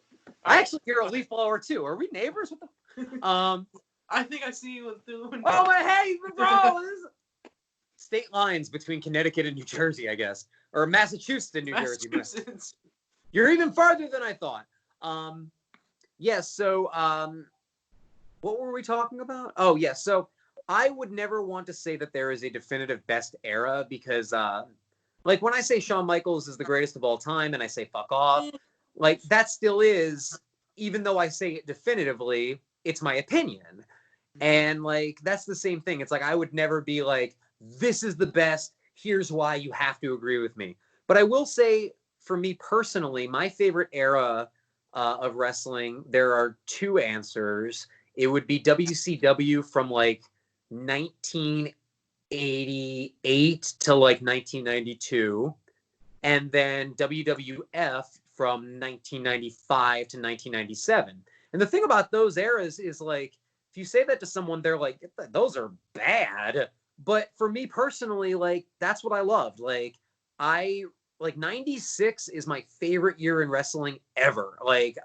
S2: I actually hear a leaf blower too. Are we neighbors? What the?
S1: I think I see you through the window.
S2: Oh, hey, bro! State lines between Connecticut and New Jersey, I guess, or Massachusetts and New Jersey. You're even farther than I thought. Yes. So, what were we talking about? Oh, yes. So, I would never want to say that there is a definitive best era because, like when I say Shawn Michaels is the greatest of all time, and I say fuck off, like that still is, even though I say it definitively, it's my opinion. And like, that's the same thing. It's like, I would never be like, this is the best, here's why you have to agree with me. But I will say, for me personally, my favorite era of wrestling, there are two answers. It would be WCW from like 1988 to like 1992. And then WWF from 1995 to 1997. And the thing about those eras is like, if you say that to someone, they're like, those are bad. But for me personally, like, that's what I loved. Like, 96 is my favorite year in wrestling ever. Like,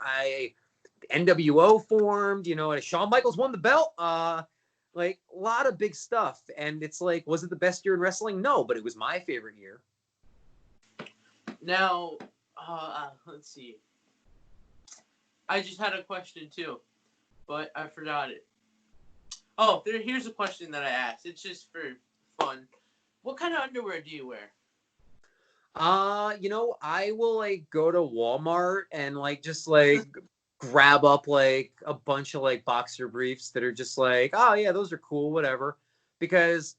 S2: NWO formed, Shawn Michaels won the belt. Like, a lot of big stuff. And it's like, was it the best year in wrestling? No, but it was my favorite year.
S1: Now, let's see. I just had a question too, but I forgot it. Oh, here's a question that I asked. It's just for fun. What kind of underwear do you wear?
S2: I will like go to Walmart and like just like grab up like a bunch of like boxer briefs that are just like, oh yeah, those are cool, whatever. Because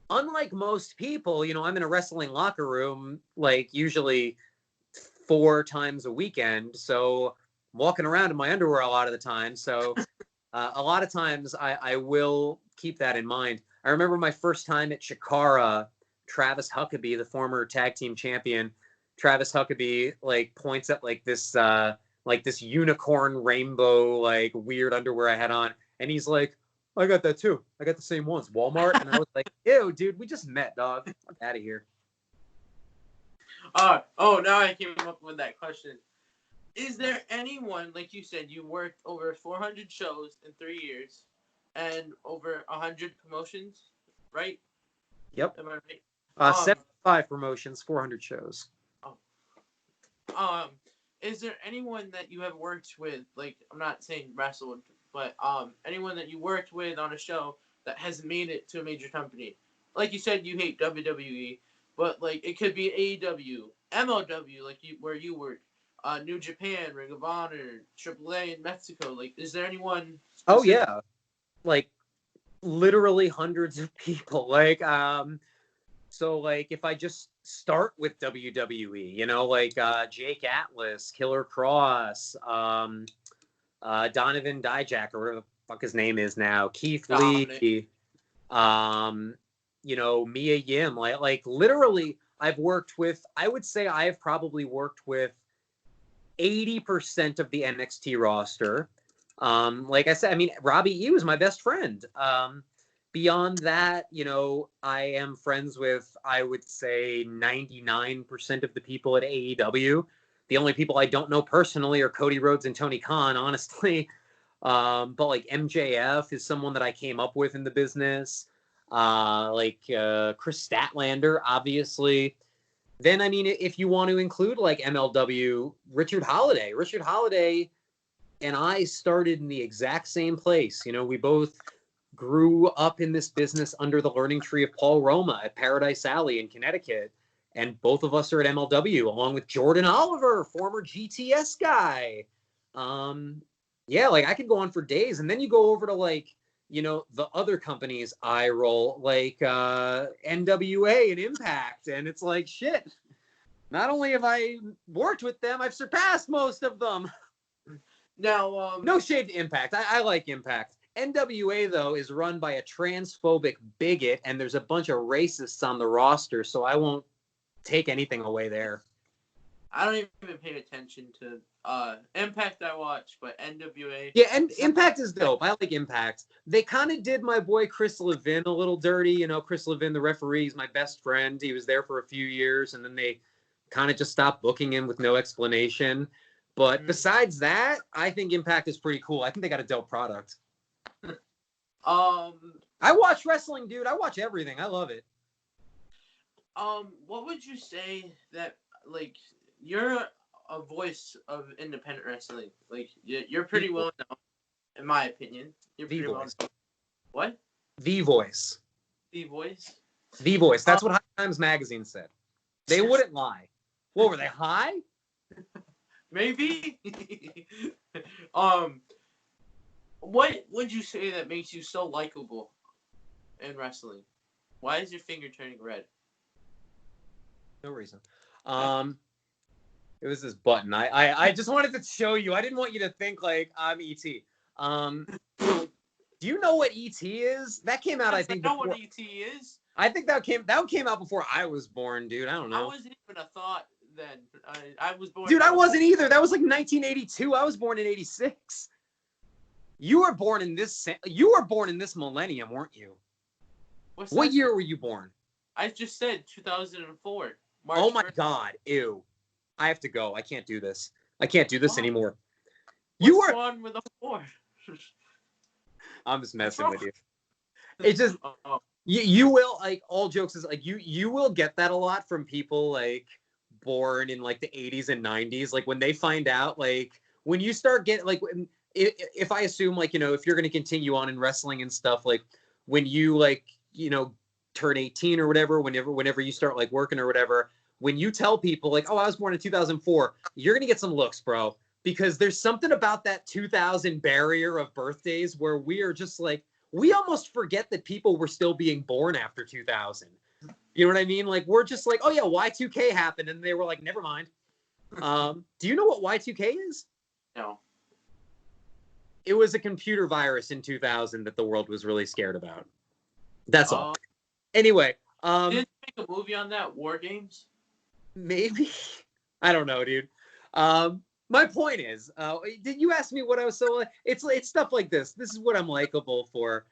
S2: unlike most people, I'm in a wrestling locker room like usually 4 times a weekend, so I'm walking around in my underwear a lot of the time. So a lot of times I will keep that in mind. I remember my first time at Shikara, Travis Huckabee, the former tag team champion, Travis Huckabee like points at like this unicorn rainbow like weird underwear I had on, and he's like, I got that too. I got the same ones, Walmart. And I was like, ew, dude, we just met, dog. Get out of here.
S1: Now I came up with that question. Is there anyone, like you said, you worked over 400 shows in 3 years and over 100 promotions, right?
S2: Yep.
S1: Am I right?
S2: 75 promotions, 400 shows.
S1: Is there anyone that you have worked with, like, I'm not saying wrestled, but anyone that you worked with on a show that has made it to a major company? Like you said, you hate WWE, but like it could be AEW, MLW, like where you work. New Japan, Ring of Honor, AAA in Mexico. Like, is there anyone specific?
S2: Oh yeah, like literally hundreds of people. Like, so like if I just start with WWE, like Jake Atlas, Killer Cross, Donovan Dijak, or whatever the fuck his name is now, Keith Lee, Mia Yim. Like literally, I would say I have probably worked with 80% of the NXT roster. Like I said, I mean, Robbie E was my best friend. Beyond that, I am friends with, I would say, 99% of the people at AEW. The only people I don't know personally are Cody Rhodes and Tony Khan, honestly. But like MJF is someone that I came up with in the business. Chris Statlander, obviously. Then, I mean, if you want to include like MLW, Richard Holiday and I started in the exact same place. We both grew up in this business under the learning tree of Paul Roma at Paradise Alley in Connecticut. And both of us are at MLW, along with Jordan Oliver, former GTS guy. Yeah, like I could go on for days, and then you go over to like, the other companies I roll, like NWA and Impact, and it's like shit. Not only have I worked with them, I've surpassed most of them.
S1: Now,
S2: No shade to Impact. I like Impact. NWA though is run by a transphobic bigot, and there's a bunch of racists on the roster, so I won't take anything away there.
S1: I don't even pay attention to Impact. I watch, but NWA.
S2: Yeah, and Impact is dope. I like Impact. They kind of did my boy Chris Levin a little dirty. Chris Levin, the referee, is my best friend. He was there for a few years, and then they kind of just stopped booking him with no explanation. But besides that, I think Impact is pretty cool. I think they got a dope product. I watch wrestling, dude. I watch everything. I love it.
S1: What would you say that, like, you're a voice of independent wrestling? Like, you're pretty well known, in my opinion. You're pretty well known. What?
S2: The Voice.
S1: The Voice?
S2: The Voice. That's what High Times Magazine said. They wouldn't lie. What were they, high?
S1: Maybe. What would you say that makes you so likable in wrestling? Why is your finger turning red?
S2: No reason. It was this button. I just wanted to show you. I didn't want you to think like I'm ET. Do you know what ET is? That came out, I think.
S1: I know what ET is.
S2: I think that came out before I was born, dude. I don't know.
S1: I wasn't even a thought then. I was born.
S2: Dude, I wasn't either. That was like 1982. I was born in 86. You were born in this millennium, weren't you? What year were you born?
S1: I just said 2004.
S2: March oh my 1st. God, ew. I have to go. I can't do this. I can't do this anymore.
S1: You were on with a 4.
S2: I'm just messing with you. It's just you will, like, all jokes is like you will get that a lot from people like born in like the 80s and 90s. Like when they find out, like when you start getting like if I assume like, if you're going to continue on in wrestling and stuff, like when you like, turn 18 or whatever, whenever you start like working or whatever, when you tell people like, oh, I was born in 2004, you're going to get some looks, bro, because there's something about that 2000 barrier of birthdays where we are just like, we almost forget that people were still being born after 2000. You know what I mean? Like, we're just like, oh yeah, Y2K happened. And they were like, never mind. Do you know what Y2K is?
S1: No.
S2: It was a computer virus in 2000 that the world was really scared about. That's all. Anyway.
S1: Didn't you make a movie on that, War Games?
S2: Maybe. I don't know, dude. My point is, did you ask me what I was so like? It's stuff like this. This is what I'm likable for.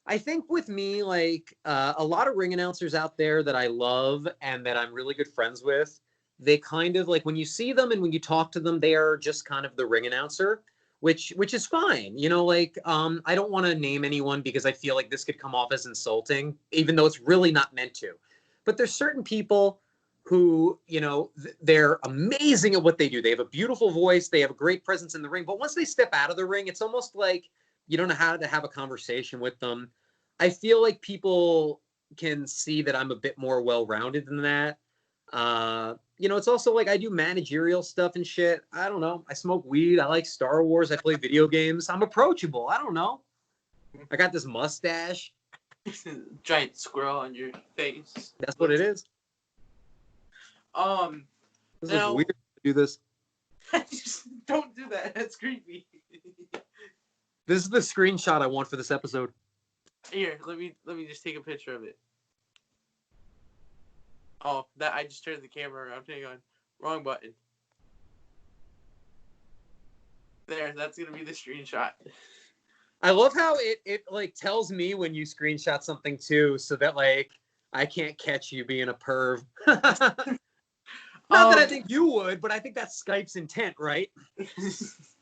S2: I think with me, like a lot of ring announcers out there that I love and that I'm really good friends with, they kind of like when you see them and when you talk to them, they are just kind of the ring announcer, which is fine. Like I don't want to name anyone because I feel like this could come off as insulting, even though it's really not meant to. But there's certain people who, they're amazing at what they do. They have a beautiful voice. They have a great presence in the ring. But once they step out of the ring, it's almost like you don't know how to have a conversation with them. I feel like people can see that I'm a bit more well-rounded than that. It's also like I do managerial stuff and shit. I don't know. I smoke weed. I like Star Wars. I play video games. I'm approachable. I don't know. I got this mustache.
S1: Giant squirrel on your face.
S2: That's what it is. This is weird to do this.
S1: Don't do that. That's creepy.
S2: This is the screenshot I want for this episode.
S1: Here, let me just take a picture of it. Oh, that I just turned the camera around. Hang on. Wrong button. There, that's gonna be the screenshot.
S2: I love how it like tells me when you screenshot something too, so that like I can't catch you being a perv. Not that I think you would, but I think that's Skype's intent, right?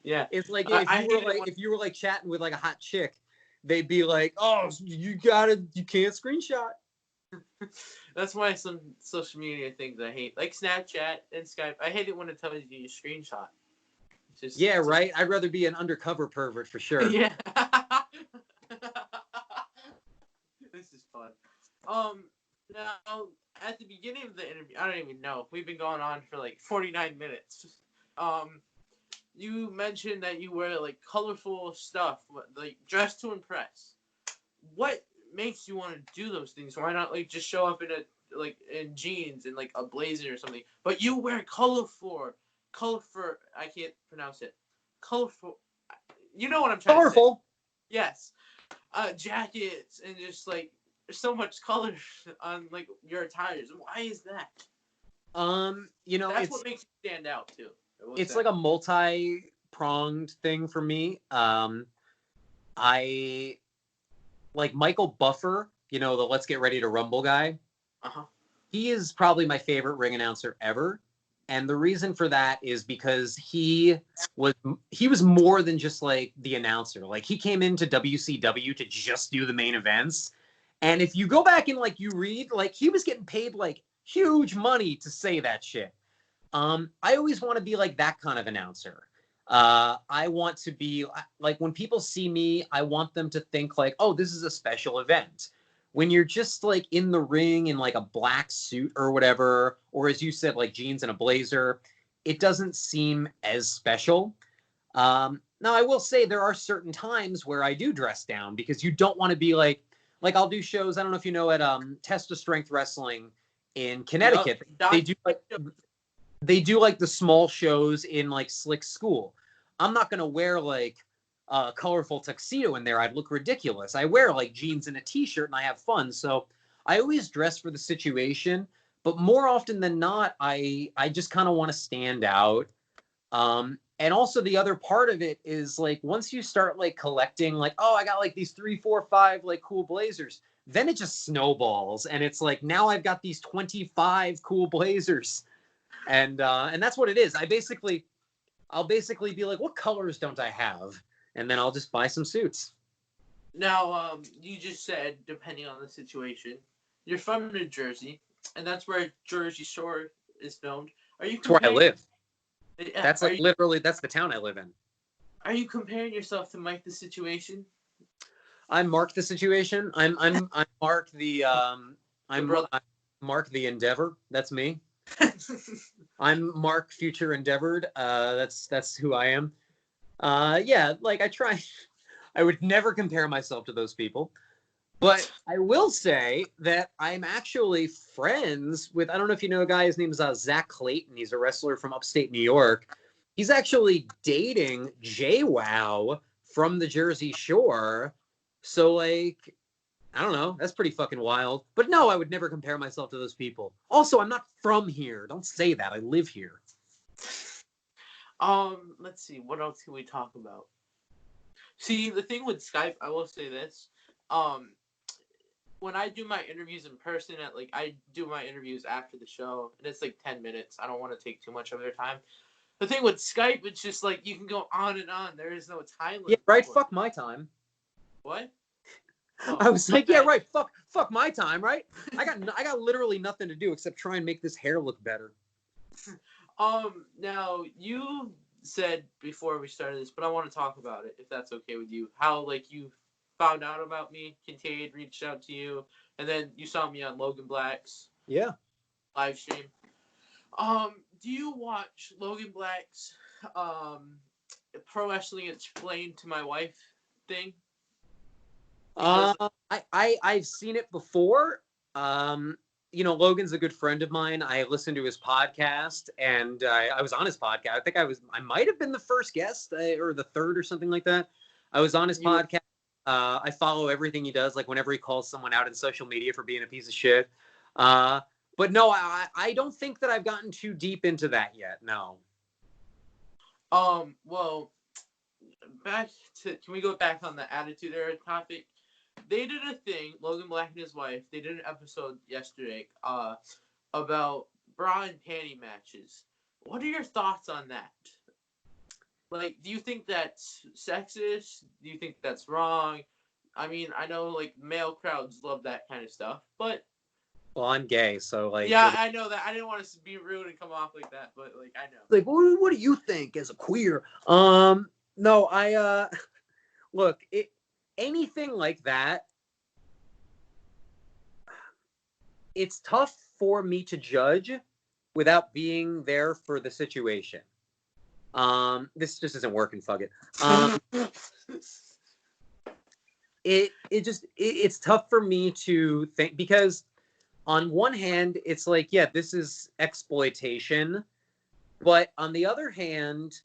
S1: Yeah.
S2: It's like if you were like chatting with like a hot chick, they'd be like, "Oh, you can't screenshot."
S1: That's why some social media things I hate, like Snapchat and Skype. I hate it when it tells you to screenshot.
S2: Yeah, right. I'd rather be an undercover pervert for sure.
S1: Yeah. This is fun. Now at the beginning of the interview, I don't even know. We've been going on for like 49 minutes. you mentioned that you wear like colorful stuff, like dress to impress. What makes you want to do those things? Why not like just show up in a like in jeans and like a blazer or something? But you wear colorful. I can't pronounce it. Colorful. You know what I'm trying to say?
S2: Colorful.
S1: Yes. Jackets and just like there's so much color on like your attires. Why is that? That's what makes you stand out too.
S2: It's like a multi-pronged thing for me. I like Michael Buffer, the Let's Get Ready to Rumble guy.
S1: Uh-huh.
S2: He is probably my favorite ring announcer ever. And the reason for that is because he was more than just like the announcer. Like he came into WCW to just do the main events. And if you go back and like you read, like he was getting paid like huge money to say that shit. I always want to be like that kind of announcer. I want to be like when people see me, I want them to think like, oh, this is a special event. When you're just like in the ring in like a black suit or whatever, or as you said, like jeans and a blazer, it doesn't seem as special. Now, I will say there are certain times where I do dress down because you don't want to be like I'll do shows. I don't know if you know at Test of Strength Wrestling in Connecticut.
S1: Yep.
S2: They do like the small shows in like Slick School. I'm not gonna wear like a colorful tuxedo in there. I'd look ridiculous. I wear like jeans and a t-shirt and I have fun. So I always dress for the situation, but more often than not, I just kind of want to stand out. And also the other part of it is like once you start like collecting, like, oh, I got like these 3, 4, 5 like cool blazers, then it just snowballs. And it's like now I've got these 25 cool blazers. And that's what it is. I'll basically be like, what colors don't I have? And then I'll just buy some suits.
S1: Now, you just said depending on the situation, you're from New Jersey, and that's where Jersey Shore is filmed. Are you?
S2: That's where I live.
S1: Yeah,
S2: literally that's the town I live in.
S1: Are you comparing yourself to Mike the Situation?
S2: I'm Mark the Situation. I'm Mark the I'm Mark the Endeavor. That's me. I'm Mark Future Endeavored. That's who I am. Yeah, like I would never compare myself to those people. But I will say that I'm actually friends with, I don't know if you know a guy, his name is Zach Clayton. He's a wrestler from upstate New York. He's actually dating JWoww from the Jersey Shore. So like, I don't know. That's pretty fucking wild. But no, I would never compare myself to those people. Also, I'm not from here. Don't say that. I live here.
S1: Let's see. What else can we talk about? See, the thing with Skype, I will say this. When I do my interviews in person, I do my interviews after the show, and it's like 10 minutes. I don't want to take too much of their time. The thing with Skype, it's just like you can go on and on. There is no time limit.
S2: Yeah, right. Fuck my time.
S1: What?
S2: Oh, I was like, yeah, right. Fuck my time, right? I got literally nothing to do except try and make this hair look better.
S1: Now you said before we started this, but I want to talk about it if that's okay with you. How like you found out about me, Kincaid reached out to you, and then you saw me on Logan Black's live stream. Do you watch Logan Black's Pro Wrestling Explained to My Wife thing?
S2: I've seen it before. Logan's a good friend of mine. I listened to his podcast, and I was on his podcast. I think I might have been the first guest or the third or something like that. I was on his podcast. I follow everything he does, like whenever he calls someone out in social media for being a piece of shit. But no, I don't think that I've gotten too deep into that yet. No.
S1: Well, can we go back on the Attitude Era topic? They did a thing, Logan Black and his wife, they did an episode yesterday about bra and panty matches. What are your thoughts on that? Like, do you think that's sexist? Do you think that's wrong? I mean, I know, like, male crowds love that kind of stuff, but...
S2: Well, I'm gay, so, like...
S1: Yeah, I know that. I didn't want to be rude and come off like that, but, like, I know.
S2: Like, what do you think as a queer? No, look, anything like that, it's tough for me to judge without being there for the situation. This just isn't working. Fuck it. It's tough for me to think because on one hand, it's like, yeah, this is exploitation. But on the other hand,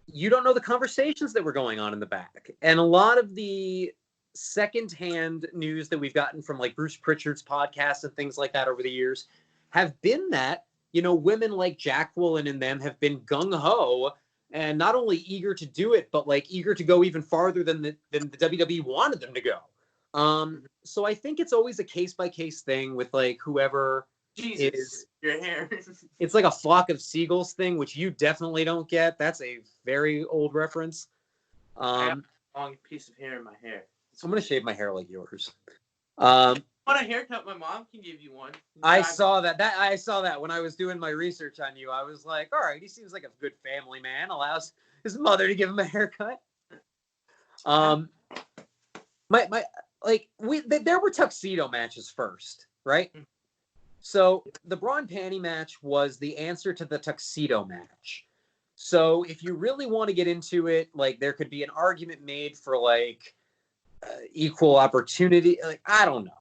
S2: you don't know the conversations that were going on in the back. And a lot of the secondhand news that we've gotten from like Bruce Pritchard's podcast and things like that over the years have been that, women like Jacqueline and them have been gung-ho and not only eager to do it, but like eager to go even farther than the WWE wanted them to go. So I think it's always a case-by-case thing with like whoever
S1: Jesus, your hair.
S2: It's like a flock of seagulls thing, which you definitely don't get. That's a very old reference.
S1: I have a long piece of hair in my hair.
S2: I'm going to shave my hair like yours.
S1: Want a haircut? My mom can give you one.
S2: I saw that. I saw that when I was doing my research on you. I was like, all right, he seems like a good family man. Allows his mother to give him a haircut. There were tuxedo matches first, right? So the bra and panty match was the answer to the tuxedo match. So if you really want to get into it, like there could be an argument made for like equal opportunity. Like I don't know.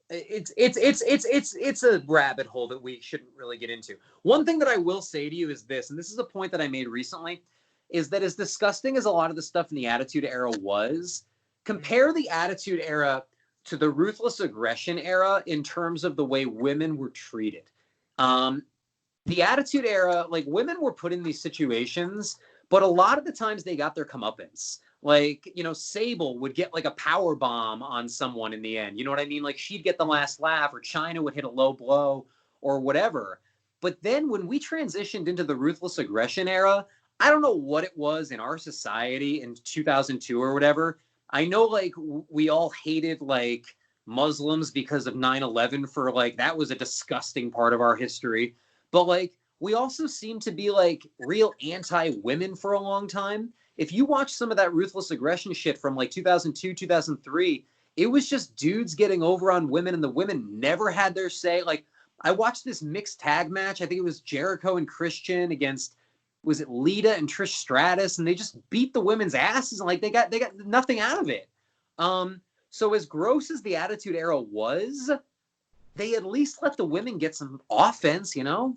S2: It's a rabbit hole that we shouldn't really get into. One thing that I will say to you is this, and this is a point that I made recently, is that as disgusting as a lot of the stuff in the Attitude Era was, compare the Attitude Era to the Ruthless Aggression Era in terms of the way women were treated. The Attitude Era, like women were put in these situations, but a lot of the times they got their comeuppance. Like, Sable would get like a power bomb on someone in the end. You know what I mean? Like she'd get the last laugh, or China would hit a low blow or whatever. But then when we transitioned into the Ruthless Aggression Era, I don't know what it was in our society in 2002 or whatever. I know like we all hated like Muslims because of 9/11 for like, that was a disgusting part of our history. But like, we also seem to be like real anti-women for a long time. If you watch some of that Ruthless Aggression shit from like 2002, 2003, it was just dudes getting over on women and the women never had their say. Like I watched this mixed tag match. I think it was Jericho and Christian against, was it Lita and Trish Stratus? And they just beat the women's asses and like they got nothing out of it. So as gross as the Attitude Era was, they at least let the women get some offense,
S1: Now,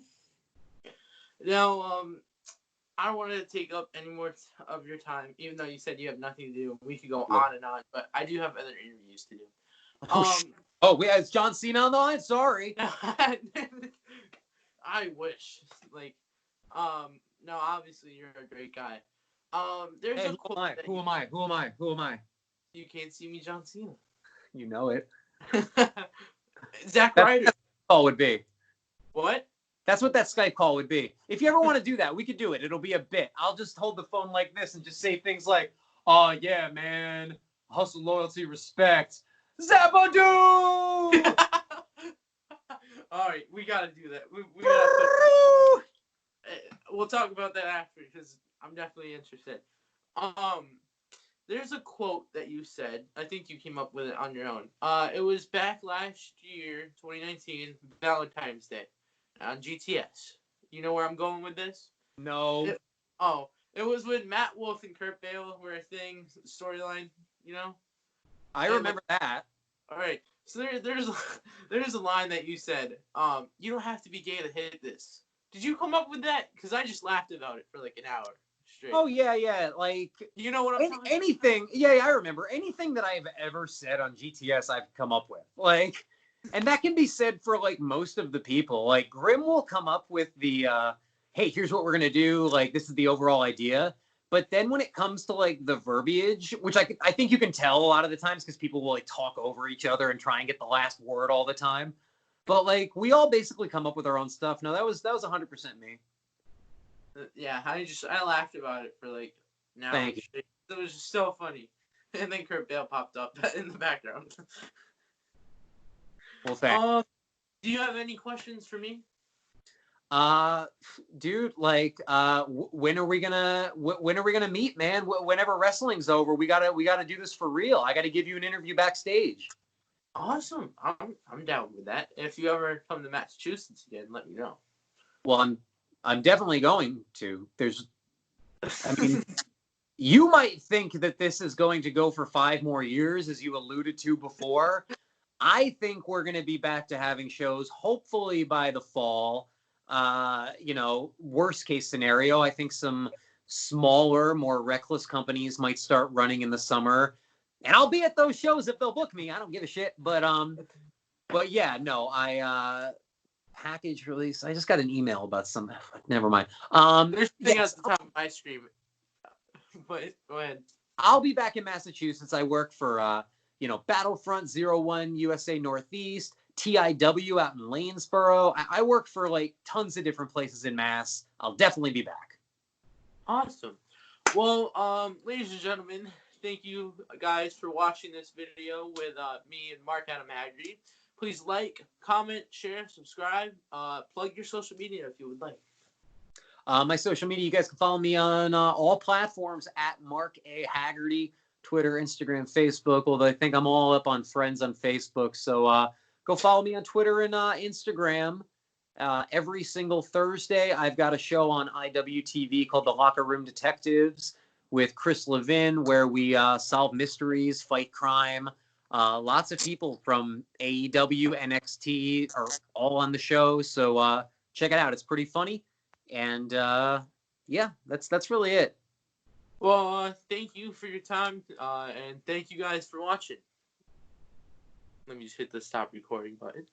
S1: I don't want to take up any more of your time, even though you said you have nothing to do. We could go on and on, but I do have other interviews to do.
S2: Is John Cena on the line? Sorry.
S1: I wish. Like, no, obviously you're a great guy. There's a quote.
S2: Who am I?
S1: You can't see me, John Cena.
S2: You know it.
S1: Zack Ryder.
S2: That's what that call would be.
S1: What?
S2: That's what that Skype call would be. If you ever want to do that, we could do it. It'll be a bit. I'll just hold the phone like this and just say things like, "Oh yeah, man, hustle, loyalty, respect, Zabadoo."
S1: All right, we gotta do that. We'll talk about that after because I'm definitely interested. There's a quote that you said. I think you came up with it on your own. It was back last year, 2019, Valentine's Day, on GTS. You know where I'm going with this?
S2: No.
S1: It was when Matt Wolf and Kurt Bale were a thing, storyline.
S2: I remember that.
S1: All right. So there's a line that you said. You don't have to be gay to hit this. Did you come up with that? Because I just laughed about it for like an hour straight.
S2: Oh yeah. Like,
S1: you know what I'm talking
S2: anything.
S1: about?
S2: Yeah, I remember anything that I've ever said on GTS. I've come up with like, and that can be said for like most of the people. Like Grim will come up with the, hey, here's what we're gonna do. Like this is the overall idea. But then when it comes to like the verbiage, which I think you can tell a lot of the times because people will like talk over each other and try and get the last word all the time. But like we all basically come up with our own stuff. No, that was 100% me.
S1: Yeah, I laughed about it for like an hour.
S2: Thank you.
S1: It was just so funny. And then Kurt Bale popped up in the background.
S2: Well, thanks.
S1: Do you have any questions for me?
S2: Dude, like, when are we gonna meet, man? Whenever wrestling's over, we gotta do this for real. I gotta give you an interview backstage.
S1: Awesome. I'm down with that. If you ever come to Massachusetts again, let me know.
S2: Well, I'm definitely going to. There's I mean, you might think that this is going to go for 5 more years, as you alluded to before. I think we're going to be back to having shows hopefully by the fall. Worst case scenario, I think some smaller, more reckless companies might start running in the summer. And I'll be at those shows if they'll book me. I don't give a shit. But yeah, no, package release. I just got an email about some. Never mind.
S1: There's a thing
S2: Yes,
S1: at the top of my screen. But go ahead.
S2: I'll be back in Massachusetts. I work for Battlefront 01 USA Northeast, TIW out in Lanesboro. I work for like tons of different places in Mass. I'll definitely be back.
S1: Awesome. Well, ladies and gentlemen, thank you guys for watching this video with me and Mark Adam Haggerty. Please like, comment, share, subscribe. Plug your social media if you would like.
S2: My social media, you guys can follow me on all platforms at Mark A. Haggerty, Twitter, Instagram, Facebook, although I think I'm all up on friends on Facebook. So go follow me on Twitter and Instagram. Every single Thursday, I've got a show on IWTV called The Locker Room Detectives with Chris Levin, where we solve mysteries, fight crime. Lots of people from AEW, NXT are all on the show. So check it out. It's pretty funny. And yeah, that's really it.
S1: Well, thank you for your time, and thank you guys for watching. Let me just hit the stop recording button.